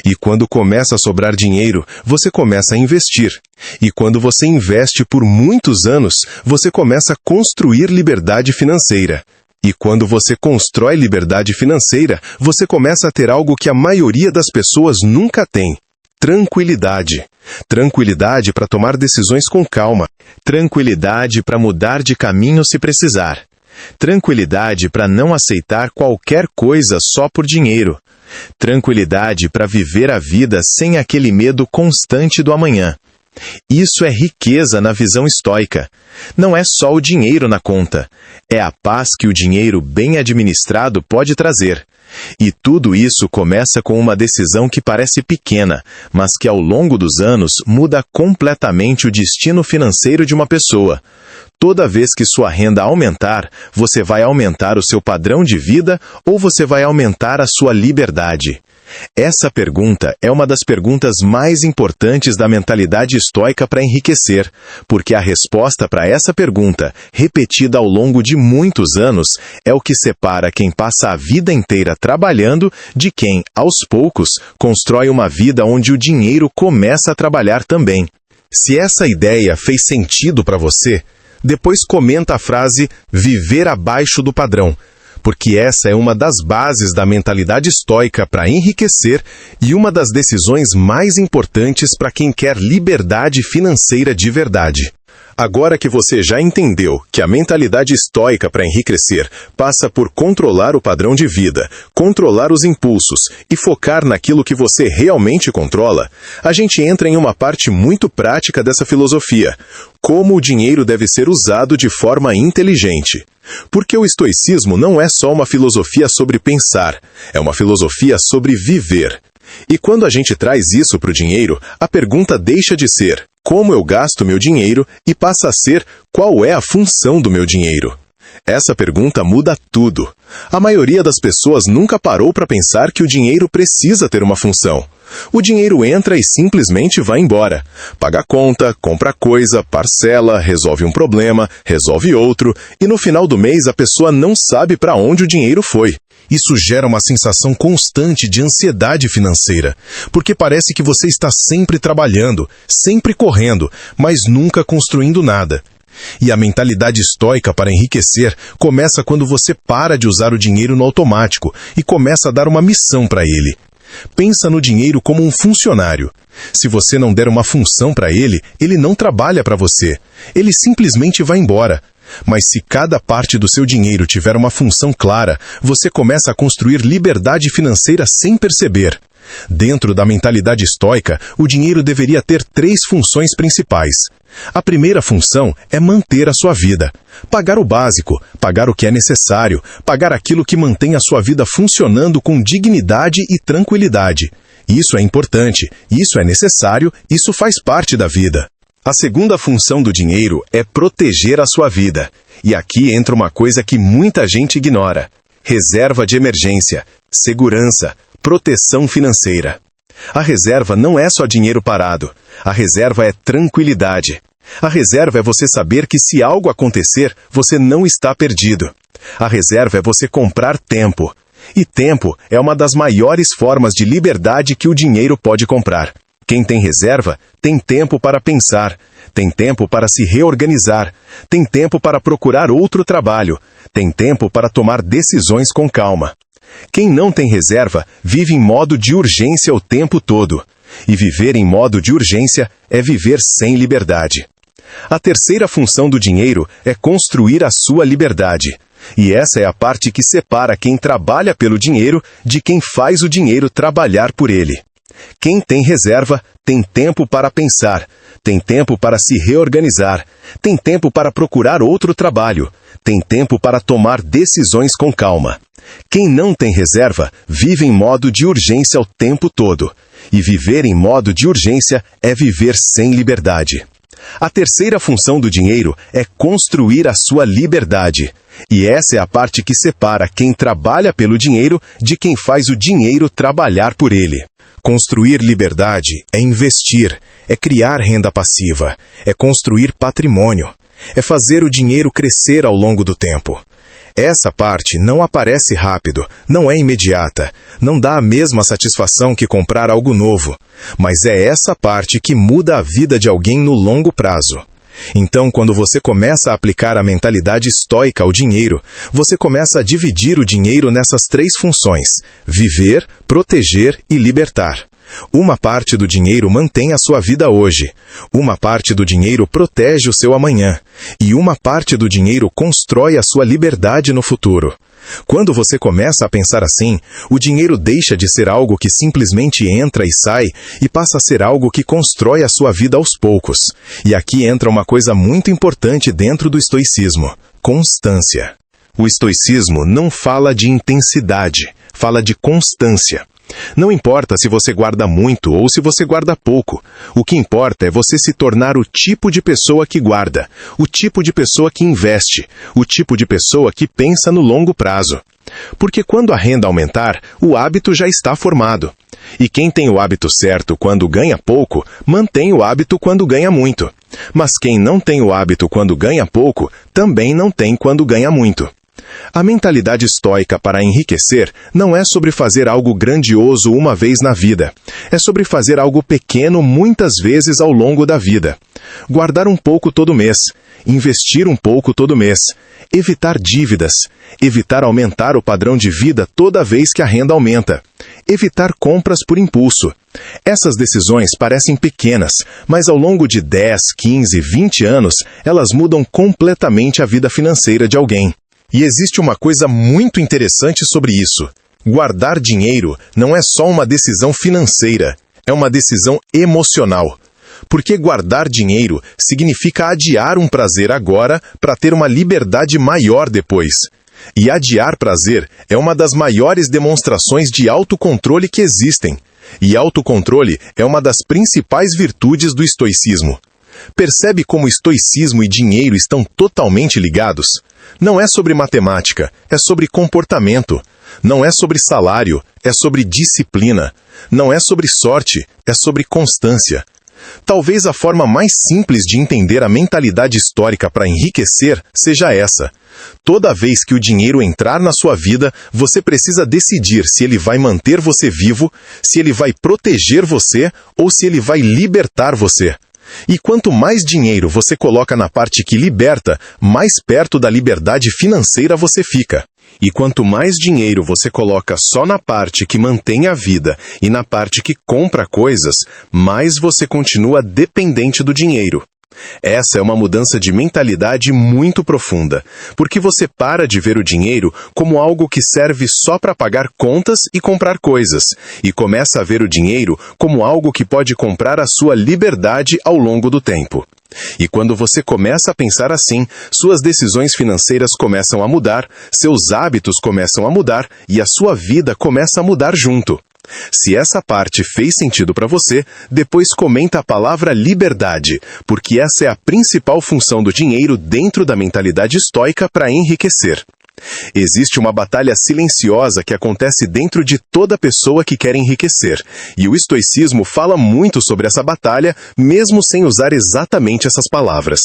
E quando começa a sobrar dinheiro, você começa a investir. E quando você investe por muitos anos, você começa a construir liberdade financeira. E quando você constrói liberdade financeira, você começa a ter algo que a maioria das pessoas nunca tem. Tranquilidade. Tranquilidade para tomar decisões com calma. Tranquilidade para mudar de caminho se precisar. Tranquilidade para não aceitar qualquer coisa só por dinheiro. Tranquilidade para viver a vida sem aquele medo constante do amanhã. Isso é riqueza na visão estoica. Não é só o dinheiro na conta, é a paz que o dinheiro bem administrado pode trazer. E tudo isso começa com uma decisão que parece pequena, mas que ao longo dos anos muda completamente o destino financeiro de uma pessoa. Toda vez que sua renda aumentar, você vai aumentar o seu padrão de vida ou você vai aumentar a sua liberdade? Essa pergunta é uma das perguntas mais importantes da mentalidade estoica para enriquecer, porque a resposta para essa pergunta, repetida ao longo de muitos anos, é o que separa quem passa a vida inteira trabalhando de quem, aos poucos, constrói uma vida onde o dinheiro começa a trabalhar também. Se essa ideia fez sentido para você, depois comenta a frase "viver abaixo do padrão", porque essa é uma das bases da mentalidade estoica para enriquecer e uma das decisões mais importantes para quem quer liberdade financeira de verdade. Agora que você já entendeu que a mentalidade estoica para enriquecer passa por controlar o padrão de vida, controlar os impulsos e focar naquilo que você realmente controla, a gente entra em uma parte muito prática dessa filosofia: como o dinheiro deve ser usado de forma inteligente. Porque o estoicismo não é só uma filosofia sobre pensar, é uma filosofia sobre viver. E quando a gente traz isso para o dinheiro, a pergunta deixa de ser como eu gasto meu dinheiro e passa a ser qual é a função do meu dinheiro. Essa pergunta muda tudo. A maioria das pessoas nunca parou para pensar que o dinheiro precisa ter uma função. O dinheiro entra e simplesmente vai embora. Paga conta, compra coisa, parcela, resolve um problema, resolve outro, e no final do mês a pessoa não sabe para onde o dinheiro foi. Isso gera uma sensação constante de ansiedade financeira, porque parece que você está sempre trabalhando, sempre correndo, mas nunca construindo nada. E a mentalidade estoica para enriquecer começa quando você para de usar o dinheiro no automático e começa a dar uma missão para ele. Pensa no dinheiro como um funcionário. Se você não der uma função para ele, ele não trabalha para você. Ele simplesmente vai embora. Mas se cada parte do seu dinheiro tiver uma função clara, você começa a construir liberdade financeira sem perceber. Dentro da mentalidade estoica, o dinheiro deveria ter 3 funções principais. A primeira função é manter a sua vida. Pagar o básico, pagar o que é necessário, pagar aquilo que mantém a sua vida funcionando com dignidade e tranquilidade. Isso é importante, isso é necessário, isso faz parte da vida. A segunda função do dinheiro é proteger a sua vida. E aqui entra uma coisa que muita gente ignora: reserva de emergência, segurança, proteção financeira. A reserva não é só dinheiro parado. A reserva é tranquilidade. A reserva é você saber que se algo acontecer, você não está perdido. A reserva é você comprar tempo. E tempo é uma das maiores formas de liberdade que o dinheiro pode comprar. Quem tem reserva, tem tempo para pensar, tem tempo para se reorganizar, tem tempo para procurar outro trabalho, tem tempo para tomar decisões com calma. Quem não tem reserva, vive em modo de urgência o tempo todo. E viver em modo de urgência é viver sem liberdade. A terceira função do dinheiro é construir a sua liberdade. E essa é a parte que separa quem trabalha pelo dinheiro de quem faz o dinheiro trabalhar por ele. Quem tem reserva tem tempo para pensar, tem tempo para se reorganizar, tem tempo para procurar outro trabalho, tem tempo para tomar decisões com calma. Quem não tem reserva vive em modo de urgência o tempo todo. E viver em modo de urgência é viver sem liberdade. A terceira função do dinheiro é construir a sua liberdade. E essa é a parte que separa quem trabalha pelo dinheiro de quem faz o dinheiro trabalhar por ele. Construir liberdade é investir, é criar renda passiva, é construir patrimônio, é fazer o dinheiro crescer ao longo do tempo. Essa parte não aparece rápido, não é imediata, não dá a mesma satisfação que comprar algo novo, mas é essa parte que muda a vida de alguém no longo prazo. Então, quando você começa a aplicar a mentalidade estoica ao dinheiro, você começa a dividir o dinheiro nessas 3 funções: viver, proteger e libertar. Uma parte do dinheiro mantém a sua vida hoje. Uma parte do dinheiro protege o seu amanhã. E uma parte do dinheiro constrói a sua liberdade no futuro. Quando você começa a pensar assim, o dinheiro deixa de ser algo que simplesmente entra e sai e passa a ser algo que constrói a sua vida aos poucos. E aqui entra uma coisa muito importante dentro do estoicismo: constância. O estoicismo não fala de intensidade, fala de constância. Não importa se você guarda muito ou se você guarda pouco. O que importa é você se tornar o tipo de pessoa que guarda, o tipo de pessoa que investe, o tipo de pessoa que pensa no longo prazo. Porque quando a renda aumentar, o hábito já está formado. E quem tem o hábito certo quando ganha pouco, mantém o hábito quando ganha muito. Mas quem não tem o hábito quando ganha pouco, também não tem quando ganha muito. A mentalidade estoica para enriquecer não é sobre fazer algo grandioso uma vez na vida. É sobre fazer algo pequeno muitas vezes ao longo da vida. Guardar um pouco todo mês. Investir um pouco todo mês. Evitar dívidas. Evitar aumentar o padrão de vida toda vez que a renda aumenta. Evitar compras por impulso. Essas decisões parecem pequenas, mas ao longo de 10, 15, 20 anos, elas mudam completamente a vida financeira de alguém. E existe uma coisa muito interessante sobre isso. Guardar dinheiro não é só uma decisão financeira, é uma decisão emocional. Porque guardar dinheiro significa adiar um prazer agora para ter uma liberdade maior depois. E adiar prazer é uma das maiores demonstrações de autocontrole que existem. E autocontrole é uma das principais virtudes do estoicismo. Percebe como estoicismo e dinheiro estão totalmente ligados? Não é sobre matemática, é sobre comportamento. Não é sobre salário, é sobre disciplina. Não é sobre sorte, é sobre constância. Talvez a forma mais simples de entender a mentalidade histórica para enriquecer seja essa. Toda vez que o dinheiro entrar na sua vida, você precisa decidir se ele vai manter você vivo, se ele vai proteger você ou se ele vai libertar você. E quanto mais dinheiro você coloca na parte que liberta, mais perto da liberdade financeira você fica. E quanto mais dinheiro você coloca só na parte que mantém a vida e na parte que compra coisas, mais você continua dependente do dinheiro. Essa é uma mudança de mentalidade muito profunda, porque você para de ver o dinheiro como algo que serve só para pagar contas e comprar coisas, e começa a ver o dinheiro como algo que pode comprar a sua liberdade ao longo do tempo. E quando você começa a pensar assim, suas decisões financeiras começam a mudar, seus hábitos começam a mudar e a sua vida começa a mudar junto. Se essa parte fez sentido para você, depois comenta a palavra liberdade, porque essa é a principal função do dinheiro dentro da mentalidade estoica para enriquecer. Existe uma batalha silenciosa que acontece dentro de toda pessoa que quer enriquecer, e o estoicismo fala muito sobre essa batalha, mesmo sem usar exatamente essas palavras.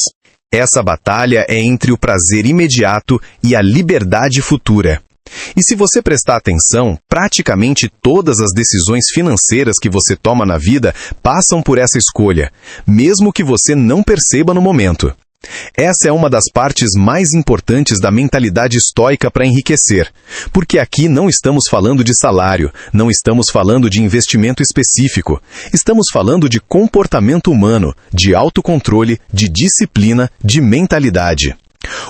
Essa batalha é entre o prazer imediato e a liberdade futura. E se você prestar atenção, praticamente todas as decisões financeiras que você toma na vida passam por essa escolha, mesmo que você não perceba no momento. Essa é uma das partes mais importantes da mentalidade estoica para enriquecer, porque aqui não estamos falando de salário, não estamos falando de investimento específico, estamos falando de comportamento humano, de autocontrole, de disciplina, de mentalidade.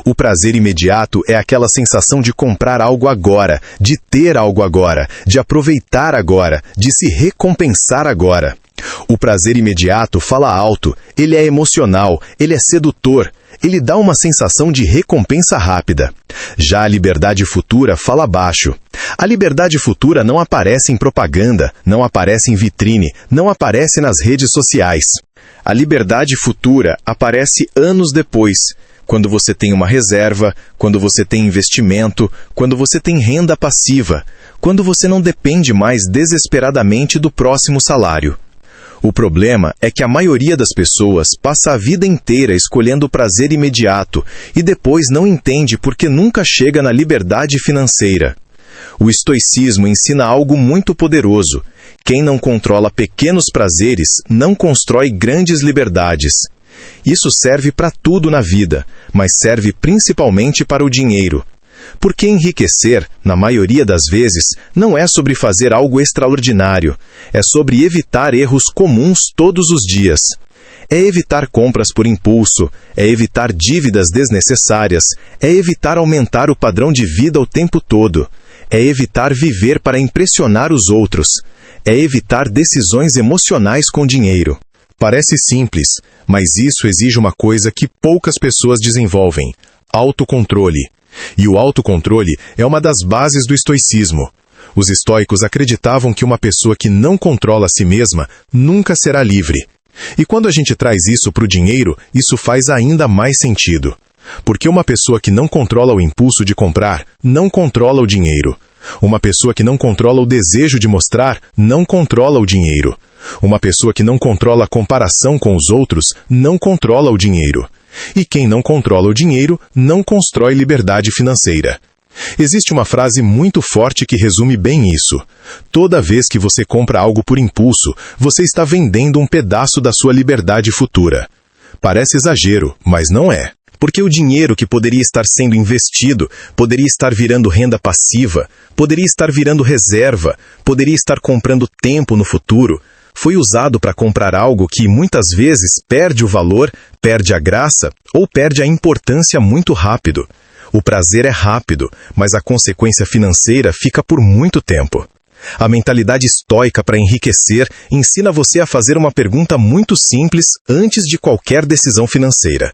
O prazer imediato é aquela sensação de comprar algo agora, de ter algo agora, de aproveitar agora, de se recompensar agora. O prazer imediato fala alto, ele é emocional, ele é sedutor, ele dá uma sensação de recompensa rápida. Já a liberdade futura fala baixo. A liberdade futura não aparece em propaganda, não aparece em vitrine, não aparece nas redes sociais. A liberdade futura aparece anos depois, quando você tem uma reserva, quando você tem investimento, quando você tem renda passiva, quando você não depende mais desesperadamente do próximo salário. O problema é que a maioria das pessoas passa a vida inteira escolhendo o prazer imediato e depois não entende porque nunca chega na liberdade financeira. O estoicismo ensina algo muito poderoso. Quem não controla pequenos prazeres não constrói grandes liberdades. Isso serve para tudo na vida, mas serve principalmente para o dinheiro. Porque enriquecer, na maioria das vezes, não é sobre fazer algo extraordinário, é sobre evitar erros comuns todos os dias. É evitar compras por impulso, é evitar dívidas desnecessárias, é evitar aumentar o padrão de vida o tempo todo, é evitar viver para impressionar os outros, é evitar decisões emocionais com dinheiro. Parece simples, mas isso exige uma coisa que poucas pessoas desenvolvem: autocontrole. E o autocontrole é uma das bases do estoicismo. Os estoicos acreditavam que uma pessoa que não controla a si mesma nunca será livre. E quando a gente traz isso para o dinheiro, isso faz ainda mais sentido. Porque uma pessoa que não controla o impulso de comprar, não controla o dinheiro. Uma pessoa que não controla o desejo de mostrar, não controla o dinheiro. Uma pessoa que não controla a comparação com os outros, não controla o dinheiro. E quem não controla o dinheiro, não constrói liberdade financeira. Existe uma frase muito forte que resume bem isso. Toda vez que você compra algo por impulso, você está vendendo um pedaço da sua liberdade futura. Parece exagero, mas não é. Porque o dinheiro que poderia estar sendo investido, poderia estar virando renda passiva, poderia estar virando reserva, poderia estar comprando tempo no futuro, foi usado para comprar algo que muitas vezes perde o valor, perde a graça ou perde a importância muito rápido. O prazer é rápido, mas a consequência financeira fica por muito tempo. A mentalidade estoica para enriquecer ensina você a fazer uma pergunta muito simples antes de qualquer decisão financeira.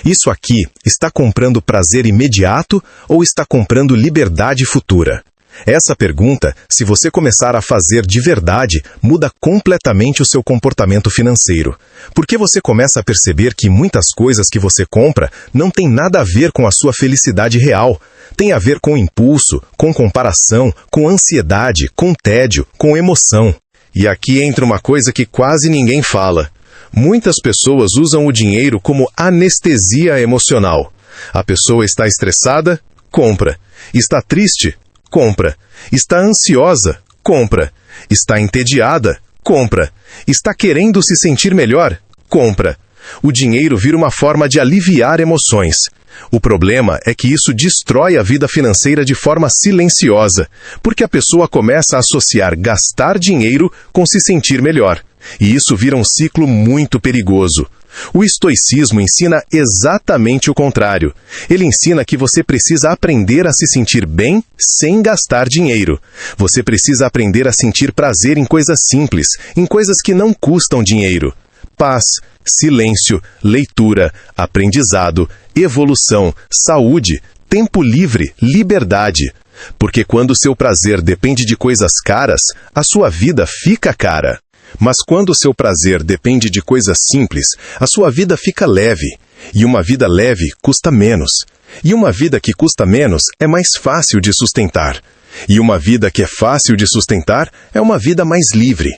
Isso aqui está comprando prazer imediato ou está comprando liberdade futura? Essa pergunta, se você começar a fazer de verdade, muda completamente o seu comportamento financeiro. Porque você começa a perceber que muitas coisas que você compra não têm nada a ver com a sua felicidade real. Tem a ver com impulso, com comparação, com ansiedade, com tédio, com emoção. E aqui entra uma coisa que quase ninguém fala. Muitas pessoas usam o dinheiro como anestesia emocional. A pessoa está estressada? Compra. Está triste? Compra. Está ansiosa? Compra. Está entediada? Compra. Está querendo se sentir melhor? Compra. O dinheiro vira uma forma de aliviar emoções. O problema é que isso destrói a vida financeira de forma silenciosa, porque a pessoa começa a associar gastar dinheiro com se sentir melhor. E isso vira um ciclo muito perigoso. O estoicismo ensina exatamente o contrário. Ele ensina que você precisa aprender a se sentir bem sem gastar dinheiro. Você precisa aprender a sentir prazer em coisas simples, em coisas que não custam dinheiro. Paz, silêncio, leitura, aprendizado, evolução, saúde, tempo livre, liberdade. Porque quando o seu prazer depende de coisas caras, a sua vida fica cara. Mas quando o seu prazer depende de coisas simples, a sua vida fica leve. E uma vida leve custa menos. E uma vida que custa menos é mais fácil de sustentar. E uma vida que é fácil de sustentar é uma vida mais livre.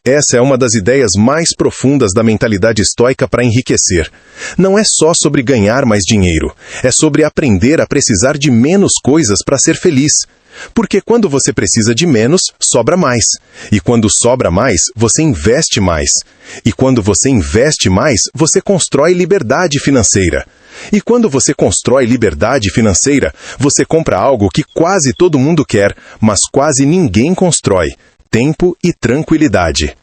Essa é uma das ideias mais profundas da mentalidade estoica para enriquecer. Não é só sobre ganhar mais dinheiro, é sobre aprender a precisar de menos coisas para ser feliz. Porque quando você precisa de menos, sobra mais. E quando sobra mais, você investe mais. E quando você investe mais, você constrói liberdade financeira. E quando você constrói liberdade financeira, você compra algo que quase todo mundo quer, mas quase ninguém constrói: tempo e tranquilidade.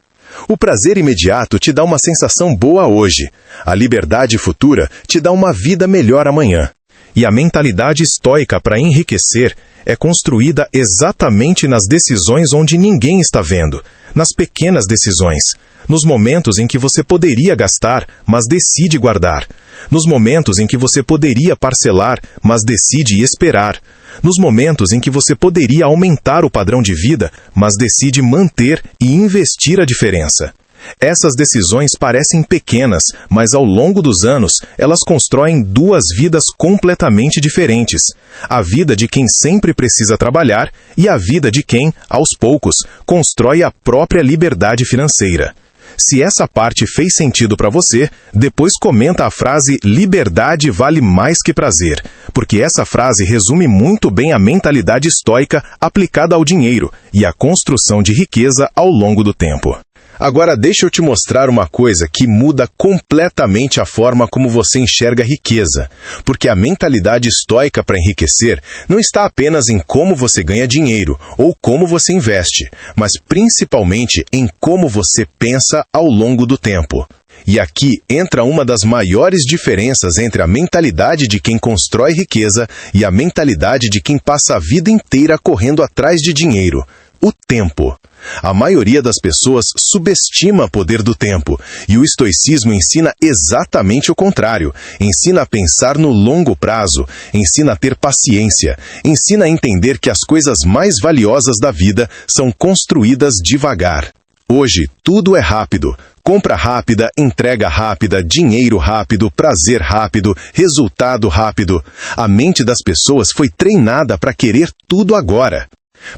O prazer imediato te dá uma sensação boa hoje. A liberdade futura te dá uma vida melhor amanhã. E a mentalidade estoica para enriquecer é construída exatamente nas decisões onde ninguém está vendo, nas pequenas decisões, nos momentos em que você poderia gastar, mas decide guardar, nos momentos em que você poderia parcelar, mas decide esperar, nos momentos em que você poderia aumentar o padrão de vida, mas decide manter e investir a diferença. Essas decisões parecem pequenas, mas ao longo dos anos, elas constroem duas vidas completamente diferentes. A vida de quem sempre precisa trabalhar e a vida de quem, aos poucos, constrói a própria liberdade financeira. Se essa parte fez sentido para você, depois comenta a frase "liberdade vale mais que prazer", porque essa frase resume muito bem a mentalidade estoica aplicada ao dinheiro e à construção de riqueza ao longo do tempo. Agora deixa eu te mostrar uma coisa que muda completamente a forma como você enxerga a riqueza, porque a mentalidade estoica para enriquecer não está apenas em como você ganha dinheiro ou como você investe, mas principalmente em como você pensa ao longo do tempo. E aqui entra uma das maiores diferenças entre a mentalidade de quem constrói riqueza e a mentalidade de quem passa a vida inteira correndo atrás de dinheiro: o tempo. A maioria das pessoas subestima o poder do tempo, e o estoicismo ensina exatamente o contrário. Ensina a pensar no longo prazo, ensina a ter paciência, ensina a entender que as coisas mais valiosas da vida são construídas devagar. Hoje, tudo é rápido. Compra rápida, entrega rápida, dinheiro rápido, prazer rápido, resultado rápido. A mente das pessoas foi treinada para querer tudo agora.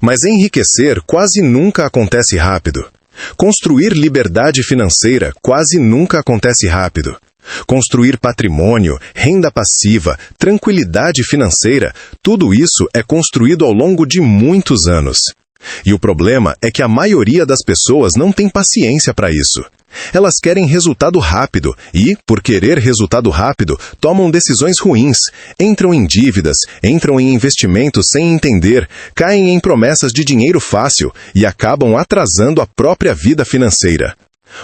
Mas enriquecer quase nunca acontece rápido. Construir liberdade financeira quase nunca acontece rápido. Construir patrimônio, renda passiva, tranquilidade financeira, tudo isso é construído ao longo de muitos anos. E o problema é que a maioria das pessoas não tem paciência para isso. Elas querem resultado rápido e, por querer resultado rápido, tomam decisões ruins, entram em dívidas, entram em investimentos sem entender, caem em promessas de dinheiro fácil e acabam atrasando a própria vida financeira.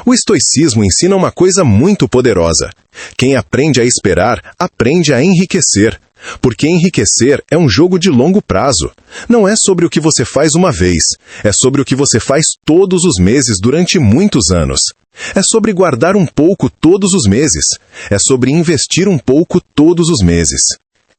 O estoicismo ensina uma coisa muito poderosa. Quem aprende a esperar, aprende a enriquecer. Porque enriquecer é um jogo de longo prazo. Não é sobre o que você faz uma vez, é sobre o que você faz todos os meses durante muitos anos. É sobre guardar um pouco todos os meses. É sobre investir um pouco todos os meses.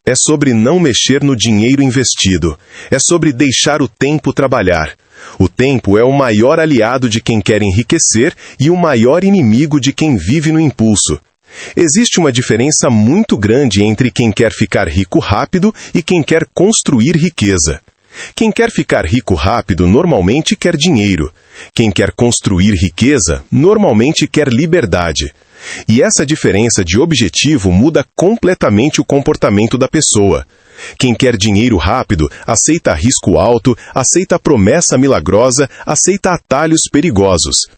É sobre não mexer no dinheiro investido. É sobre deixar o tempo trabalhar. O tempo é o maior aliado de quem quer enriquecer e o maior inimigo de quem vive no impulso. Existe uma diferença muito grande entre quem quer ficar rico rápido e quem quer construir riqueza. Quem quer ficar rico rápido normalmente quer dinheiro. Quem quer construir riqueza normalmente quer liberdade. E essa diferença de objetivo muda completamente o comportamento da pessoa. Quem quer dinheiro rápido aceita risco alto, aceita promessa milagrosa, aceita atalhos perigosos.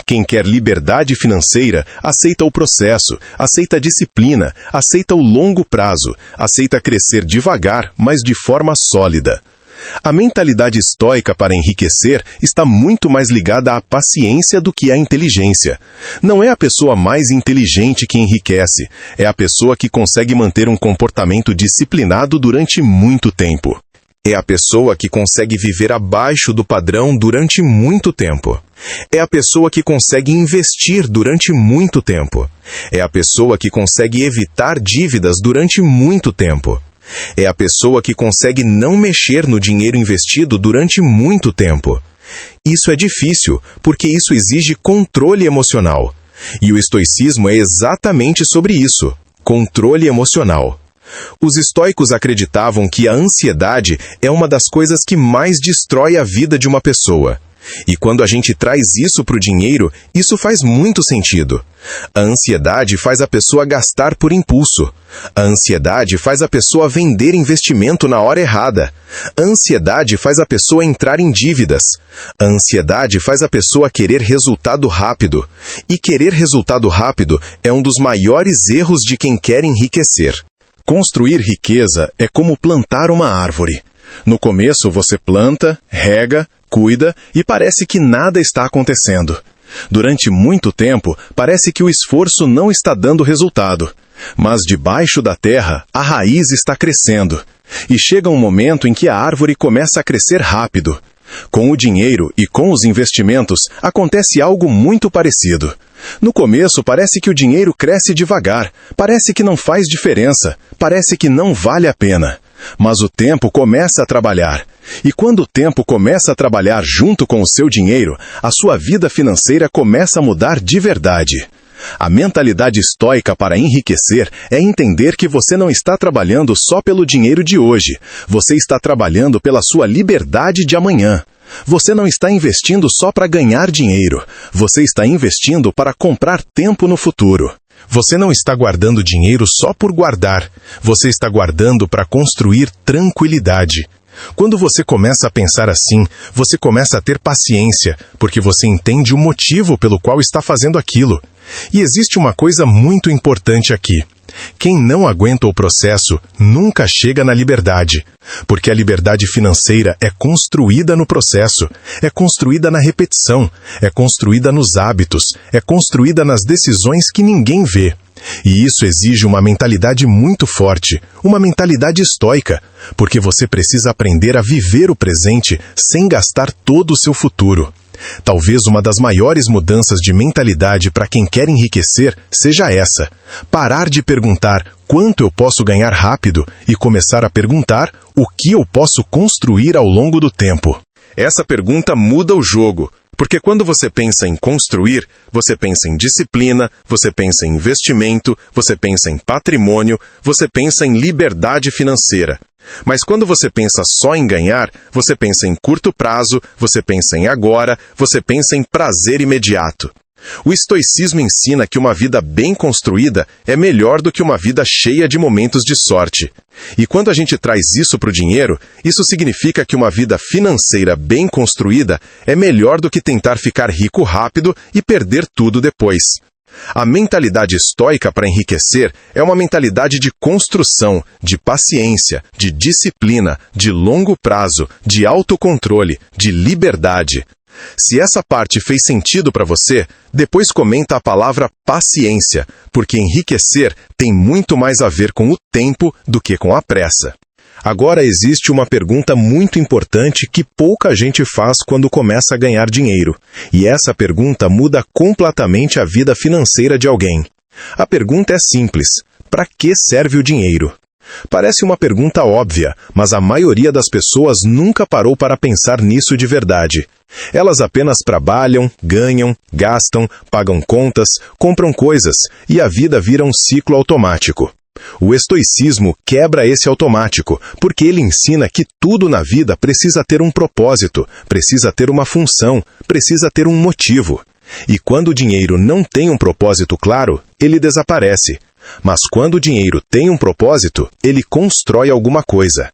Quem quer liberdade financeira aceita o processo, aceita a disciplina, aceita o longo prazo, aceita crescer devagar, mas de forma sólida. A mentalidade estoica para enriquecer está muito mais ligada à paciência do que à inteligência. Não é a pessoa mais inteligente que enriquece, é a pessoa que consegue manter um comportamento disciplinado durante muito tempo. É a pessoa que consegue viver abaixo do padrão durante muito tempo. É a pessoa que consegue investir durante muito tempo. É a pessoa que consegue evitar dívidas durante muito tempo. É a pessoa que consegue não mexer no dinheiro investido durante muito tempo. Isso é difícil, porque isso exige controle emocional. E o estoicismo é exatamente sobre isso: controle emocional. Os estoicos acreditavam que a ansiedade é uma das coisas que mais destrói a vida de uma pessoa. E quando a gente traz isso para o dinheiro, isso faz muito sentido. A ansiedade faz a pessoa gastar por impulso. A ansiedade faz a pessoa vender investimento na hora errada. A ansiedade faz a pessoa entrar em dívidas. A ansiedade faz a pessoa querer resultado rápido. E querer resultado rápido é um dos maiores erros de quem quer enriquecer. Construir riqueza é como plantar uma árvore. No começo você planta, rega, cuida e parece que nada está acontecendo. Durante muito tempo, parece que o esforço não está dando resultado. Mas debaixo da terra, a raiz está crescendo. E chega um momento em que a árvore começa a crescer rápido. Com o dinheiro e com os investimentos, acontece algo muito parecido. No começo, parece que o dinheiro cresce devagar, parece que não faz diferença, parece que não vale a pena. Mas o tempo começa a trabalhar. E quando o tempo começa a trabalhar junto com o seu dinheiro, a sua vida financeira começa a mudar de verdade. A mentalidade estoica para enriquecer é entender que você não está trabalhando só pelo dinheiro de hoje. Você está trabalhando pela sua liberdade de amanhã. Você não está investindo só para ganhar dinheiro. Você está investindo para comprar tempo no futuro. Você não está guardando dinheiro só por guardar. Você está guardando para construir tranquilidade. Quando você começa a pensar assim, você começa a ter paciência, porque você entende o motivo pelo qual está fazendo aquilo. E existe uma coisa muito importante aqui. Quem não aguenta o processo nunca chega na liberdade, porque a liberdade financeira é construída no processo, é construída na repetição, é construída nos hábitos, é construída nas decisões que ninguém vê. E isso exige uma mentalidade muito forte, uma mentalidade estoica, porque você precisa aprender a viver o presente sem gastar todo o seu futuro. Talvez uma das maiores mudanças de mentalidade para quem quer enriquecer seja essa: parar de perguntar quanto eu posso ganhar rápido e começar a perguntar o que eu posso construir ao longo do tempo. Essa pergunta muda o jogo, porque quando você pensa em construir, você pensa em disciplina, você pensa em investimento, você pensa em patrimônio, você pensa em liberdade financeira. Mas quando você pensa só em ganhar, você pensa em curto prazo, você pensa em agora, você pensa em prazer imediato. O estoicismo ensina que uma vida bem construída é melhor do que uma vida cheia de momentos de sorte. E quando a gente traz isso para o dinheiro, isso significa que uma vida financeira bem construída é melhor do que tentar ficar rico rápido e perder tudo depois. A mentalidade estoica para enriquecer é uma mentalidade de construção, de paciência, de disciplina, de longo prazo, de autocontrole, de liberdade. Se essa parte fez sentido para você, depois comenta a palavra paciência, porque enriquecer tem muito mais a ver com o tempo do que com a pressa. Agora existe uma pergunta muito importante que pouca gente faz quando começa a ganhar dinheiro, e essa pergunta muda completamente a vida financeira de alguém. A pergunta é simples: para que serve o dinheiro? Parece uma pergunta óbvia, mas a maioria das pessoas nunca parou para pensar nisso de verdade. Elas apenas trabalham, ganham, gastam, pagam contas, compram coisas, e a vida vira um ciclo automático. O estoicismo quebra esse automático, porque ele ensina que tudo na vida precisa ter um propósito, precisa ter uma função, precisa ter um motivo. E quando o dinheiro não tem um propósito claro, ele desaparece. Mas quando o dinheiro tem um propósito, ele constrói alguma coisa.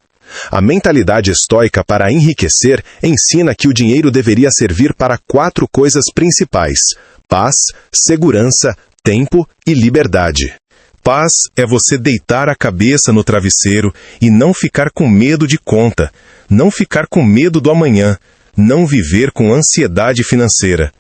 A mentalidade estoica para enriquecer ensina que o dinheiro deveria servir para 4 coisas principais: paz, segurança, tempo e liberdade. Paz é você deitar a cabeça no travesseiro e não ficar com medo de conta, não ficar com medo do amanhã, não viver com ansiedade financeira.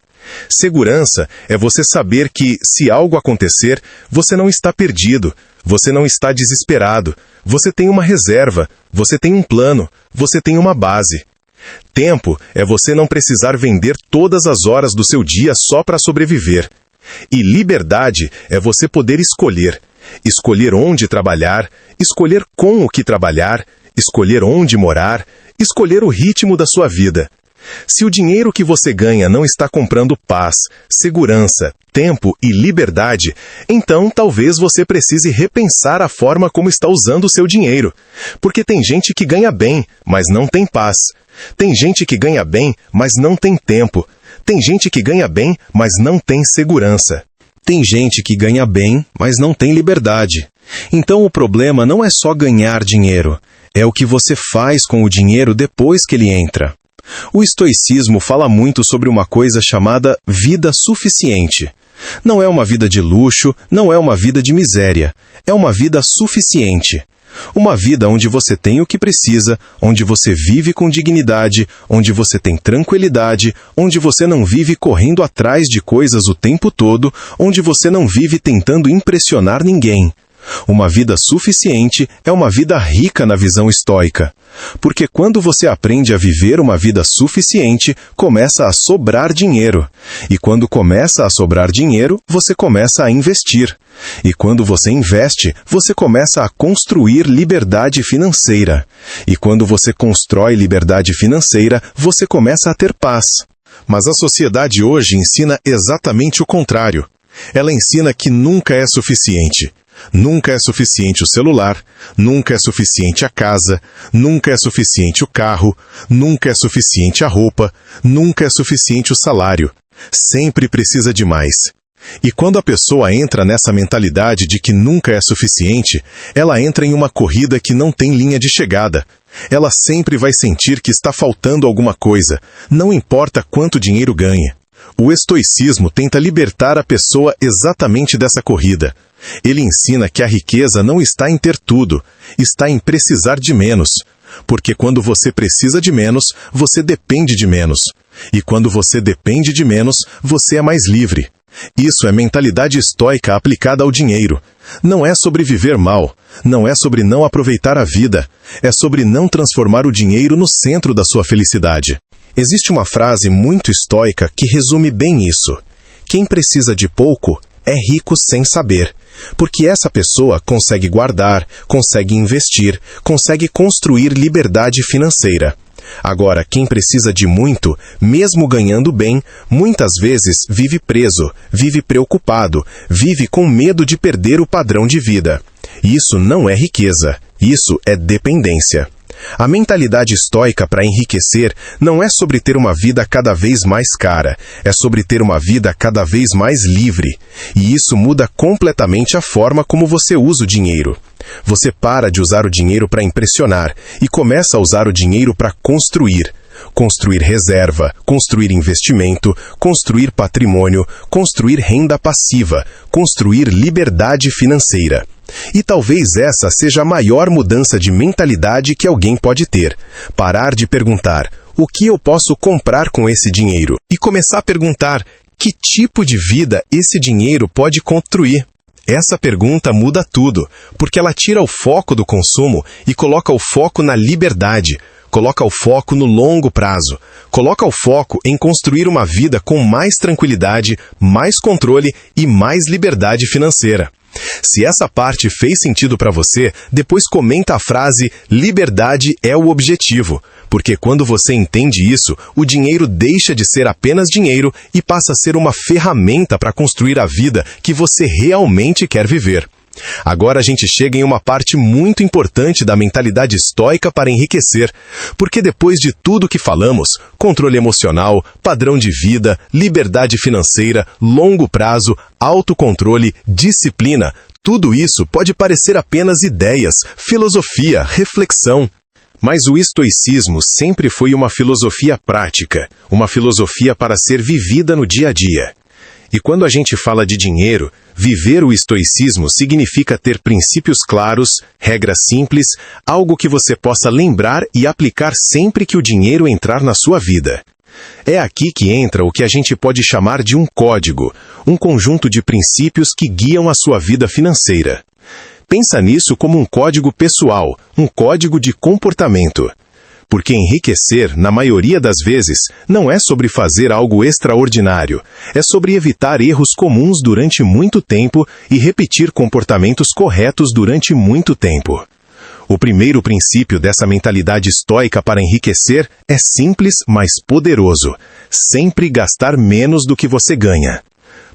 Segurança é você saber que, se algo acontecer, você não está perdido, você não está desesperado, você tem uma reserva, você tem um plano, você tem uma base. Tempo é você não precisar vender todas as horas do seu dia só para sobreviver. E liberdade é você poder escolher. Escolher onde trabalhar, escolher com o que trabalhar, escolher onde morar, escolher o ritmo da sua vida. Se o dinheiro que você ganha não está comprando paz, segurança, tempo e liberdade, então talvez você precise repensar a forma como está usando o seu dinheiro. Porque tem gente que ganha bem, mas não tem paz. Tem gente que ganha bem, mas não tem tempo. Tem gente que ganha bem, mas não tem segurança. Tem gente que ganha bem, mas não tem liberdade. Então o problema não é só ganhar dinheiro, é o que você faz com o dinheiro depois que ele entra. O estoicismo fala muito sobre uma coisa chamada vida suficiente. Não é uma vida de luxo, não é uma vida de miséria, é uma vida suficiente. Uma vida onde você tem o que precisa, onde você vive com dignidade, onde você tem tranquilidade, onde você não vive correndo atrás de coisas o tempo todo, onde você não vive tentando impressionar ninguém. Uma vida suficiente é uma vida rica na visão estoica. Porque quando você aprende a viver uma vida suficiente, começa a sobrar dinheiro. E quando começa a sobrar dinheiro, você começa a investir. E quando você investe, você começa a construir liberdade financeira. E quando você constrói liberdade financeira, você começa a ter paz. Mas a sociedade hoje ensina exatamente o contrário. Ela ensina que nunca é suficiente. Nunca é suficiente o celular, nunca é suficiente a casa, nunca é suficiente o carro, nunca é suficiente a roupa, nunca é suficiente o salário. Sempre precisa de mais. E quando a pessoa entra nessa mentalidade de que nunca é suficiente, ela entra em uma corrida que não tem linha de chegada. Ela sempre vai sentir que está faltando alguma coisa, não importa quanto dinheiro ganhe. O estoicismo tenta libertar a pessoa exatamente dessa corrida. Ele ensina que a riqueza não está em ter tudo, está em precisar de menos. Porque quando você precisa de menos, você depende de menos. E quando você depende de menos, você é mais livre. Isso é mentalidade estoica aplicada ao dinheiro. Não é sobre viver mal, não é sobre não aproveitar a vida, é sobre não transformar o dinheiro no centro da sua felicidade. Existe uma frase muito estoica que resume bem isso. Quem precisa de pouco é rico sem saber, porque essa pessoa consegue guardar, consegue investir, consegue construir liberdade financeira. Agora, quem precisa de muito, mesmo ganhando bem, muitas vezes vive preso, vive preocupado, vive com medo de perder o padrão de vida. Isso não é riqueza, isso é dependência. A mentalidade estoica para enriquecer não é sobre ter uma vida cada vez mais cara, é sobre ter uma vida cada vez mais livre. E isso muda completamente a forma como você usa o dinheiro. Você para de usar o dinheiro para impressionar e começa a usar o dinheiro para construir. Construir reserva, construir investimento, construir patrimônio, construir renda passiva, construir liberdade financeira. E talvez essa seja a maior mudança de mentalidade que alguém pode ter. Parar de perguntar, o que eu posso comprar com esse dinheiro? E começar a perguntar, que tipo de vida esse dinheiro pode construir? Essa pergunta muda tudo, porque ela tira o foco do consumo e coloca o foco na liberdade, coloca o foco no longo prazo, coloca o foco em construir uma vida com mais tranquilidade, mais controle e mais liberdade financeira. Se essa parte fez sentido para você, depois comenta a frase "liberdade é o objetivo", porque quando você entende isso, o dinheiro deixa de ser apenas dinheiro e passa a ser uma ferramenta para construir a vida que você realmente quer viver. Agora a gente chega em uma parte muito importante da mentalidade estoica para enriquecer, porque depois de tudo que falamos, controle emocional, padrão de vida, liberdade financeira, longo prazo, autocontrole, disciplina, tudo isso pode parecer apenas ideias, filosofia, reflexão. Mas o estoicismo sempre foi uma filosofia prática, uma filosofia para ser vivida no dia a dia. E quando a gente fala de dinheiro, viver o estoicismo significa ter princípios claros, regras simples, algo que você possa lembrar e aplicar sempre que o dinheiro entrar na sua vida. É aqui que entra o que a gente pode chamar de um código, um conjunto de princípios que guiam a sua vida financeira. Pensa nisso como um código pessoal, um código de comportamento. Porque enriquecer, na maioria das vezes, não é sobre fazer algo extraordinário. É sobre evitar erros comuns durante muito tempo e repetir comportamentos corretos durante muito tempo. O primeiro princípio dessa mentalidade estoica para enriquecer é simples, mas poderoso. Sempre gastar menos do que você ganha.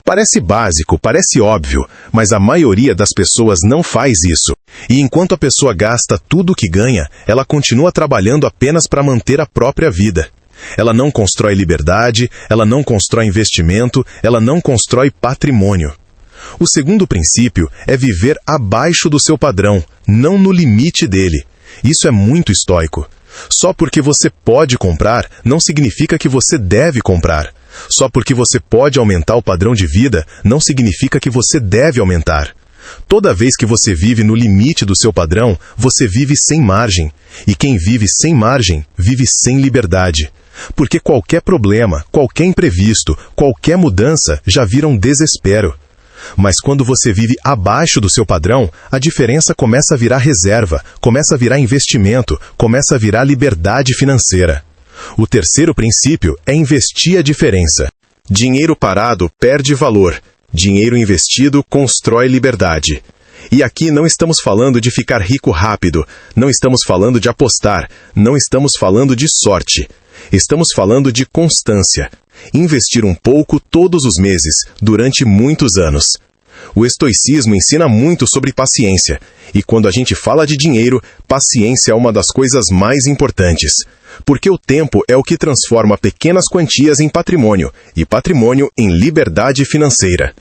Parece básico, parece óbvio, mas a maioria das pessoas não faz isso. E enquanto a pessoa gasta tudo o que ganha, ela continua trabalhando apenas para manter a própria vida. Ela não constrói liberdade, ela não constrói investimento, ela não constrói patrimônio. O segundo princípio é viver abaixo do seu padrão, não no limite dele. Isso é muito estoico. Só porque você pode comprar, não significa que você deve comprar. Só porque você pode aumentar o padrão de vida, não significa que você deve aumentar. Toda vez que você vive no limite do seu padrão, você vive sem margem. E quem vive sem margem, vive sem liberdade. Porque qualquer problema, qualquer imprevisto, qualquer mudança já vira um desespero. Mas quando você vive abaixo do seu padrão, a diferença começa a virar reserva, começa a virar investimento, começa a virar liberdade financeira. O terceiro princípio é investir a diferença. Dinheiro parado perde valor. Dinheiro investido constrói liberdade. E aqui não estamos falando de ficar rico rápido, não estamos falando de apostar, não estamos falando de sorte. Estamos falando de constância. Investir um pouco todos os meses, durante muitos anos. O estoicismo ensina muito sobre paciência. E quando a gente fala de dinheiro, paciência é uma das coisas mais importantes. Porque o tempo é o que transforma pequenas quantias em patrimônio, e patrimônio em liberdade financeira.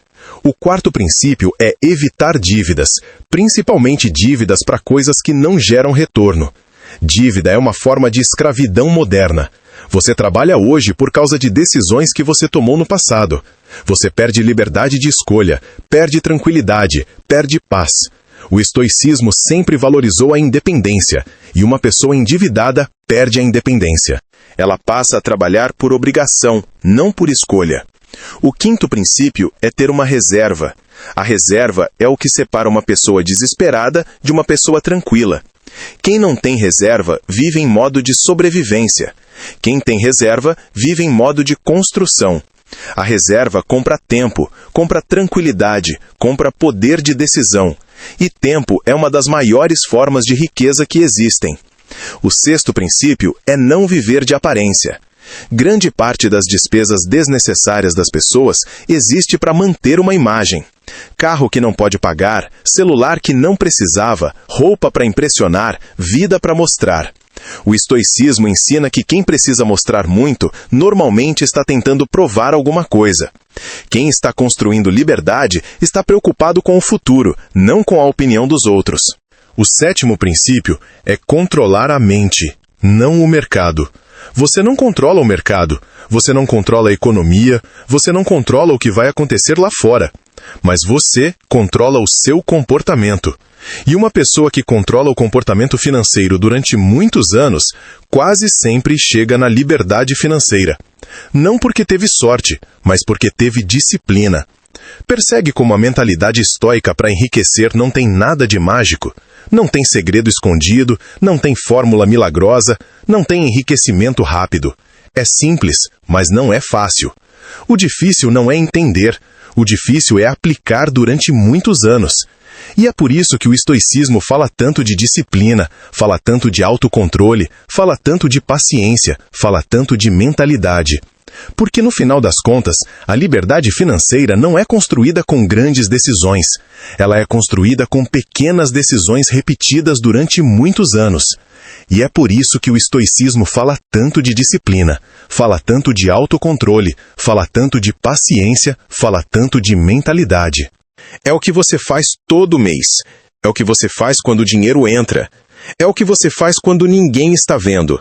O quarto princípio é evitar dívidas, principalmente dívidas para coisas que não geram retorno. Dívida é uma forma de escravidão moderna. Você trabalha hoje por causa de decisões que você tomou no passado. Você perde liberdade de escolha, perde tranquilidade, perde paz. O estoicismo sempre valorizou a independência, e uma pessoa endividada perde a independência. Ela passa a trabalhar por obrigação, não por escolha. O quinto princípio é ter uma reserva. A reserva é o que separa uma pessoa desesperada de uma pessoa tranquila. Quem não tem reserva vive em modo de sobrevivência. Quem tem reserva vive em modo de construção. A reserva compra tempo, compra tranquilidade, compra poder de decisão. E tempo é uma das maiores formas de riqueza que existem. O sexto princípio é não viver de aparência. Grande parte das despesas desnecessárias das pessoas existe para manter uma imagem. Carro que não pode pagar, celular que não precisava, roupa para impressionar, vida para mostrar. O estoicismo ensina que quem precisa mostrar muito, normalmente está tentando provar alguma coisa. Quem está construindo liberdade está preocupado com o futuro, não com a opinião dos outros. O sétimo princípio é controlar a mente, não o mercado. Você não controla o mercado, você não controla a economia, você não controla o que vai acontecer lá fora. Mas você controla o seu comportamento. E uma pessoa que controla o comportamento financeiro durante muitos anos, quase sempre chega na liberdade financeira. Não porque teve sorte, mas porque teve disciplina. Persegue como a mentalidade estoica para enriquecer não tem nada de mágico. Não tem segredo escondido, não tem fórmula milagrosa, não tem enriquecimento rápido. É simples, mas não é fácil. O difícil não é entender, o difícil é aplicar durante muitos anos. E é por isso que o estoicismo fala tanto de disciplina, fala tanto de autocontrole, fala tanto de paciência, fala tanto de mentalidade. Porque no final das contas, a liberdade financeira não é construída com grandes decisões. Ela é construída com pequenas decisões repetidas durante muitos anos. E é por isso que o estoicismo fala tanto de disciplina, fala tanto de autocontrole, fala tanto de paciência, fala tanto de mentalidade. É o que você faz todo mês. É o que você faz quando o dinheiro entra. É o que você faz quando ninguém está vendo.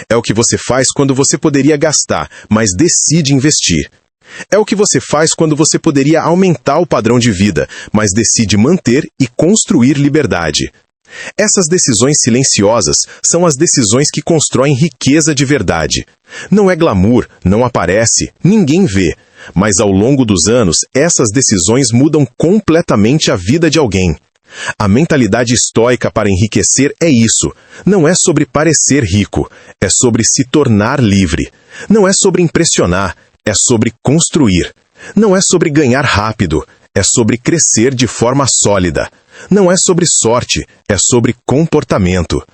É o que você faz quando você poderia gastar, mas decide investir. É o que você faz quando você poderia aumentar o padrão de vida, mas decide manter e construir liberdade. Essas decisões silenciosas são as decisões que constroem riqueza de verdade. Não é glamour, não aparece, ninguém vê. Mas ao longo dos anos, essas decisões mudam completamente a vida de alguém. A mentalidade estoica para enriquecer é isso. Não é sobre parecer rico, é sobre se tornar livre. Não é sobre impressionar, é sobre construir. Não é sobre ganhar rápido, é sobre crescer de forma sólida. Não é sobre sorte, é sobre comportamento.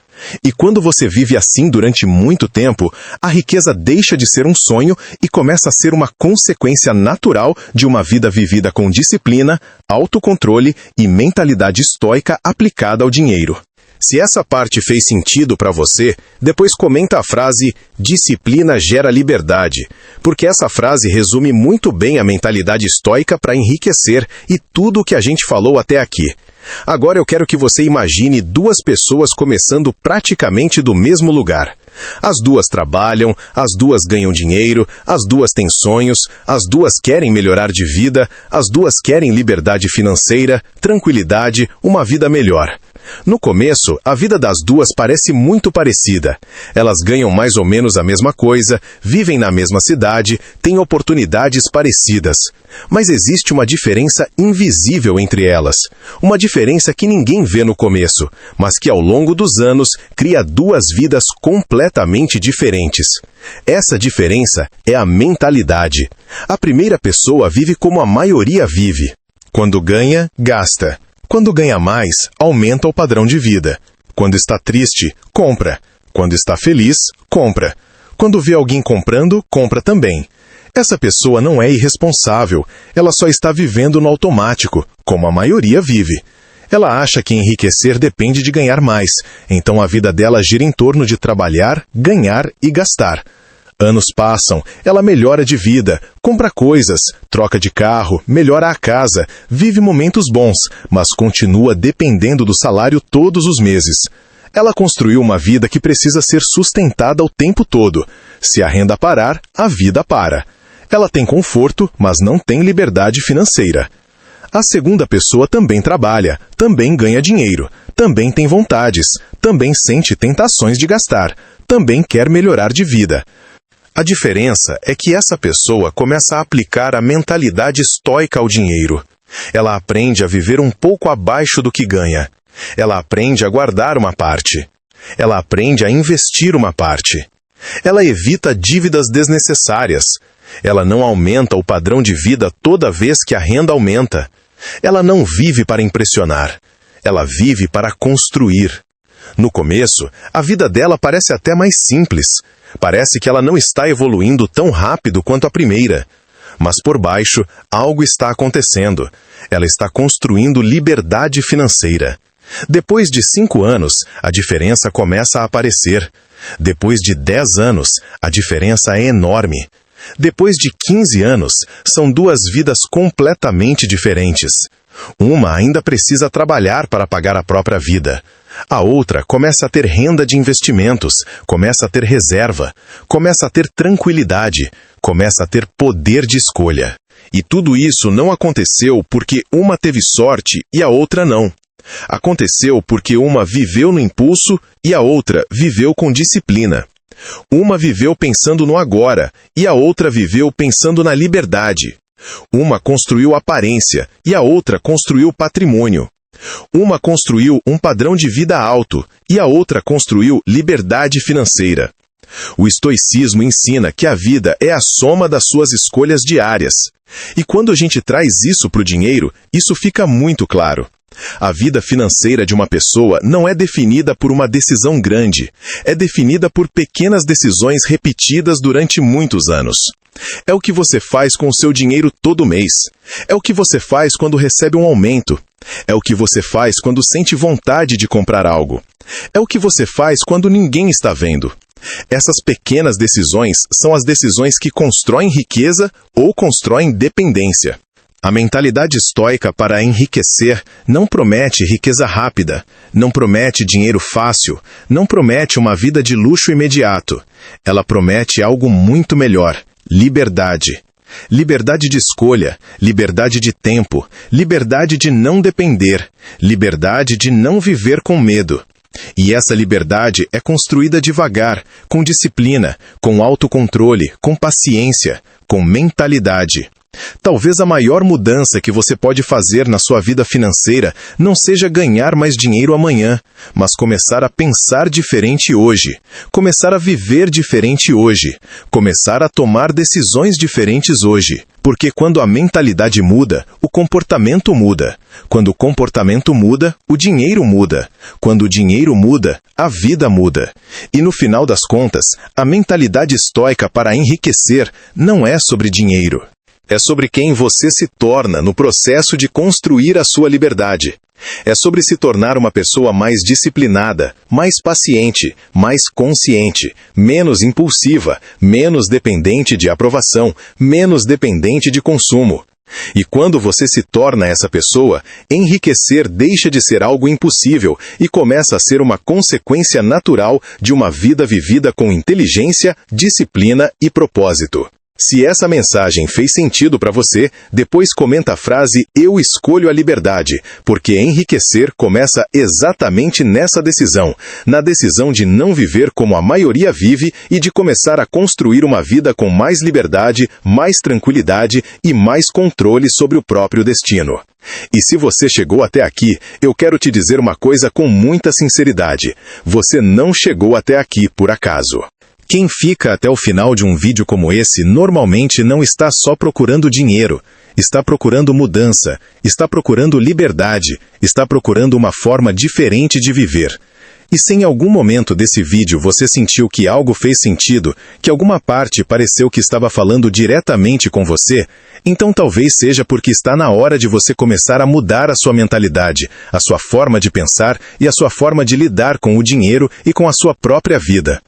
E quando você vive assim durante muito tempo, a riqueza deixa de ser um sonho e começa a ser uma consequência natural de uma vida vivida com disciplina, autocontrole e mentalidade estoica aplicada ao dinheiro. Se essa parte fez sentido para você, depois comenta a frase "disciplina gera liberdade", porque essa frase resume muito bem a mentalidade estoica para enriquecer e tudo o que a gente falou até aqui. Agora eu quero que você imagine duas pessoas começando praticamente do mesmo lugar. As duas trabalham, as duas ganham dinheiro, as duas têm sonhos, as duas querem melhorar de vida, as duas querem liberdade financeira, tranquilidade, uma vida melhor. No começo, a vida das duas parece muito parecida. Elas ganham mais ou menos a mesma coisa, vivem na mesma cidade, têm oportunidades parecidas. Mas existe uma diferença invisível entre elas. Uma diferença que ninguém vê no começo, mas que ao longo dos anos cria duas vidas completamente diferentes. Essa diferença é a mentalidade. A primeira pessoa vive como a maioria vive. Quando ganha, gasta. Quando ganha mais, aumenta o padrão de vida. Quando está triste, compra. Quando está feliz, compra. Quando vê alguém comprando, compra também. Essa pessoa não é irresponsável, ela só está vivendo no automático, como a maioria vive. Ela acha que enriquecer depende de ganhar mais, então a vida dela gira em torno de trabalhar, ganhar e gastar. Anos passam, ela melhora de vida, compra coisas, troca de carro, melhora a casa, vive momentos bons, mas continua dependendo do salário todos os meses. Ela construiu uma vida que precisa ser sustentada o tempo todo. Se a renda parar, a vida para. Ela tem conforto, mas não tem liberdade financeira. A segunda pessoa também trabalha, também ganha dinheiro, também tem vontades, também sente tentações de gastar, também quer melhorar de vida. A diferença é que essa pessoa começa a aplicar a mentalidade estoica ao dinheiro. Ela aprende a viver um pouco abaixo do que ganha. Ela aprende a guardar uma parte. Ela aprende a investir uma parte. Ela evita dívidas desnecessárias. Ela não aumenta o padrão de vida toda vez que a renda aumenta. Ela não vive para impressionar. Ela vive para construir. No começo, a vida dela parece até mais simples. Parece que ela não está evoluindo tão rápido quanto a primeira. Mas por baixo, algo está acontecendo. Ela está construindo liberdade financeira. Depois de 5 anos, a diferença começa a aparecer. Depois de 10 anos, a diferença é enorme. Depois de 15 anos, são 2 vidas completamente diferentes. Uma ainda precisa trabalhar para pagar a própria vida. A outra começa a ter renda de investimentos, começa a ter reserva, começa a ter tranquilidade, começa a ter poder de escolha. E tudo isso não aconteceu porque uma teve sorte e a outra não. Aconteceu porque uma viveu no impulso e a outra viveu com disciplina. Uma viveu pensando no agora e a outra viveu pensando na liberdade. Uma construiu aparência e a outra construiu patrimônio. Uma construiu um padrão de vida alto e a outra construiu liberdade financeira. O estoicismo ensina que a vida é a soma das suas escolhas diárias. E quando a gente traz isso para o dinheiro, isso fica muito claro. A vida financeira de uma pessoa não é definida por uma decisão grande, é definida por pequenas decisões repetidas durante muitos anos. É o que você faz com o seu dinheiro todo mês. É o que você faz quando recebe um aumento. É o que você faz quando sente vontade de comprar algo. É o que você faz quando ninguém está vendo. Essas pequenas decisões são as decisões que constroem riqueza ou constroem dependência. A mentalidade estoica para enriquecer não promete riqueza rápida, não promete dinheiro fácil, não promete uma vida de luxo imediato. Ela promete algo muito melhor: liberdade. Liberdade de escolha, liberdade de tempo, liberdade de não depender, liberdade de não viver com medo. E essa liberdade é construída devagar, com disciplina, com autocontrole, com paciência, com mentalidade. Talvez a maior mudança que você pode fazer na sua vida financeira não seja ganhar mais dinheiro amanhã, mas começar a pensar diferente hoje, começar a viver diferente hoje, começar a tomar decisões diferentes hoje. Porque quando a mentalidade muda, o comportamento muda. Quando o comportamento muda, o dinheiro muda. Quando o dinheiro muda, a vida muda. E no final das contas, a mentalidade estoica para enriquecer não é sobre dinheiro. É sobre quem você se torna no processo de construir a sua liberdade. É sobre se tornar uma pessoa mais disciplinada, mais paciente, mais consciente, menos impulsiva, menos dependente de aprovação, menos dependente de consumo. E quando você se torna essa pessoa, enriquecer deixa de ser algo impossível e começa a ser uma consequência natural de uma vida vivida com inteligência, disciplina e propósito. Se essa mensagem fez sentido para você, depois comenta a frase "Eu escolho a liberdade", porque enriquecer começa exatamente nessa decisão, na decisão de não viver como a maioria vive e de começar a construir uma vida com mais liberdade, mais tranquilidade e mais controle sobre o próprio destino. E se você chegou até aqui, eu quero te dizer uma coisa com muita sinceridade: você não chegou até aqui por acaso. Quem fica até o final de um vídeo como esse normalmente não está só procurando dinheiro, está procurando mudança, está procurando liberdade, está procurando uma forma diferente de viver. E se em algum momento desse vídeo você sentiu que algo fez sentido, que alguma parte pareceu que estava falando diretamente com você, então talvez seja porque está na hora de você começar a mudar a sua mentalidade, a sua forma de pensar e a sua forma de lidar com o dinheiro e com a sua própria vida.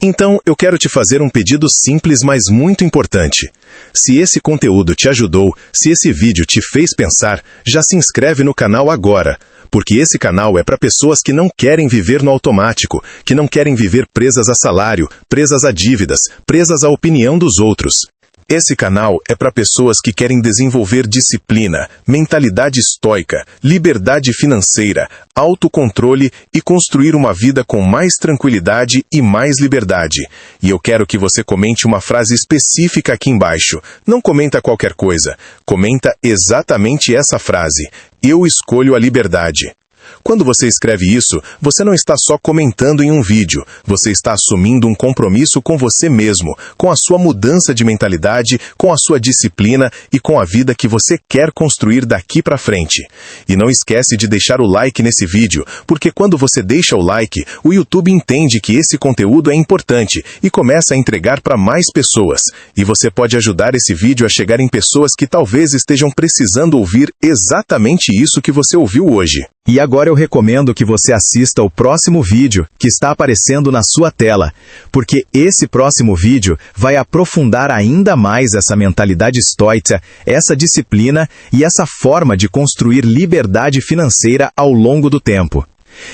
Então, eu quero te fazer um pedido simples, mas muito importante. Se esse conteúdo te ajudou, se esse vídeo te fez pensar, já se inscreve no canal agora. Porque esse canal é para pessoas que não querem viver no automático, que não querem viver presas a salário, presas a dívidas, presas à opinião dos outros. Esse canal é para pessoas que querem desenvolver disciplina, mentalidade estoica, liberdade financeira, autocontrole e construir uma vida com mais tranquilidade e mais liberdade. E eu quero que você comente uma frase específica aqui embaixo. Não comenta qualquer coisa. Comenta exatamente essa frase. Eu escolho a liberdade. Quando você escreve isso, você não está só comentando em um vídeo, você está assumindo um compromisso com você mesmo, com a sua mudança de mentalidade, com a sua disciplina e com a vida que você quer construir daqui para frente. E não esquece de deixar o like nesse vídeo, porque quando você deixa o like, o YouTube entende que esse conteúdo é importante e começa a entregar para mais pessoas. E você pode ajudar esse vídeo a chegar em pessoas que talvez estejam precisando ouvir exatamente isso que você ouviu hoje. E agora eu recomendo que você assista o próximo vídeo que está aparecendo na sua tela, porque esse próximo vídeo vai aprofundar ainda mais essa mentalidade estoica, essa disciplina e essa forma de construir liberdade financeira ao longo do tempo.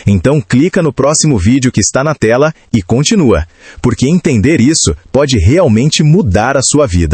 Então clica no próximo vídeo que está na tela e continua, porque entender isso pode realmente mudar a sua vida.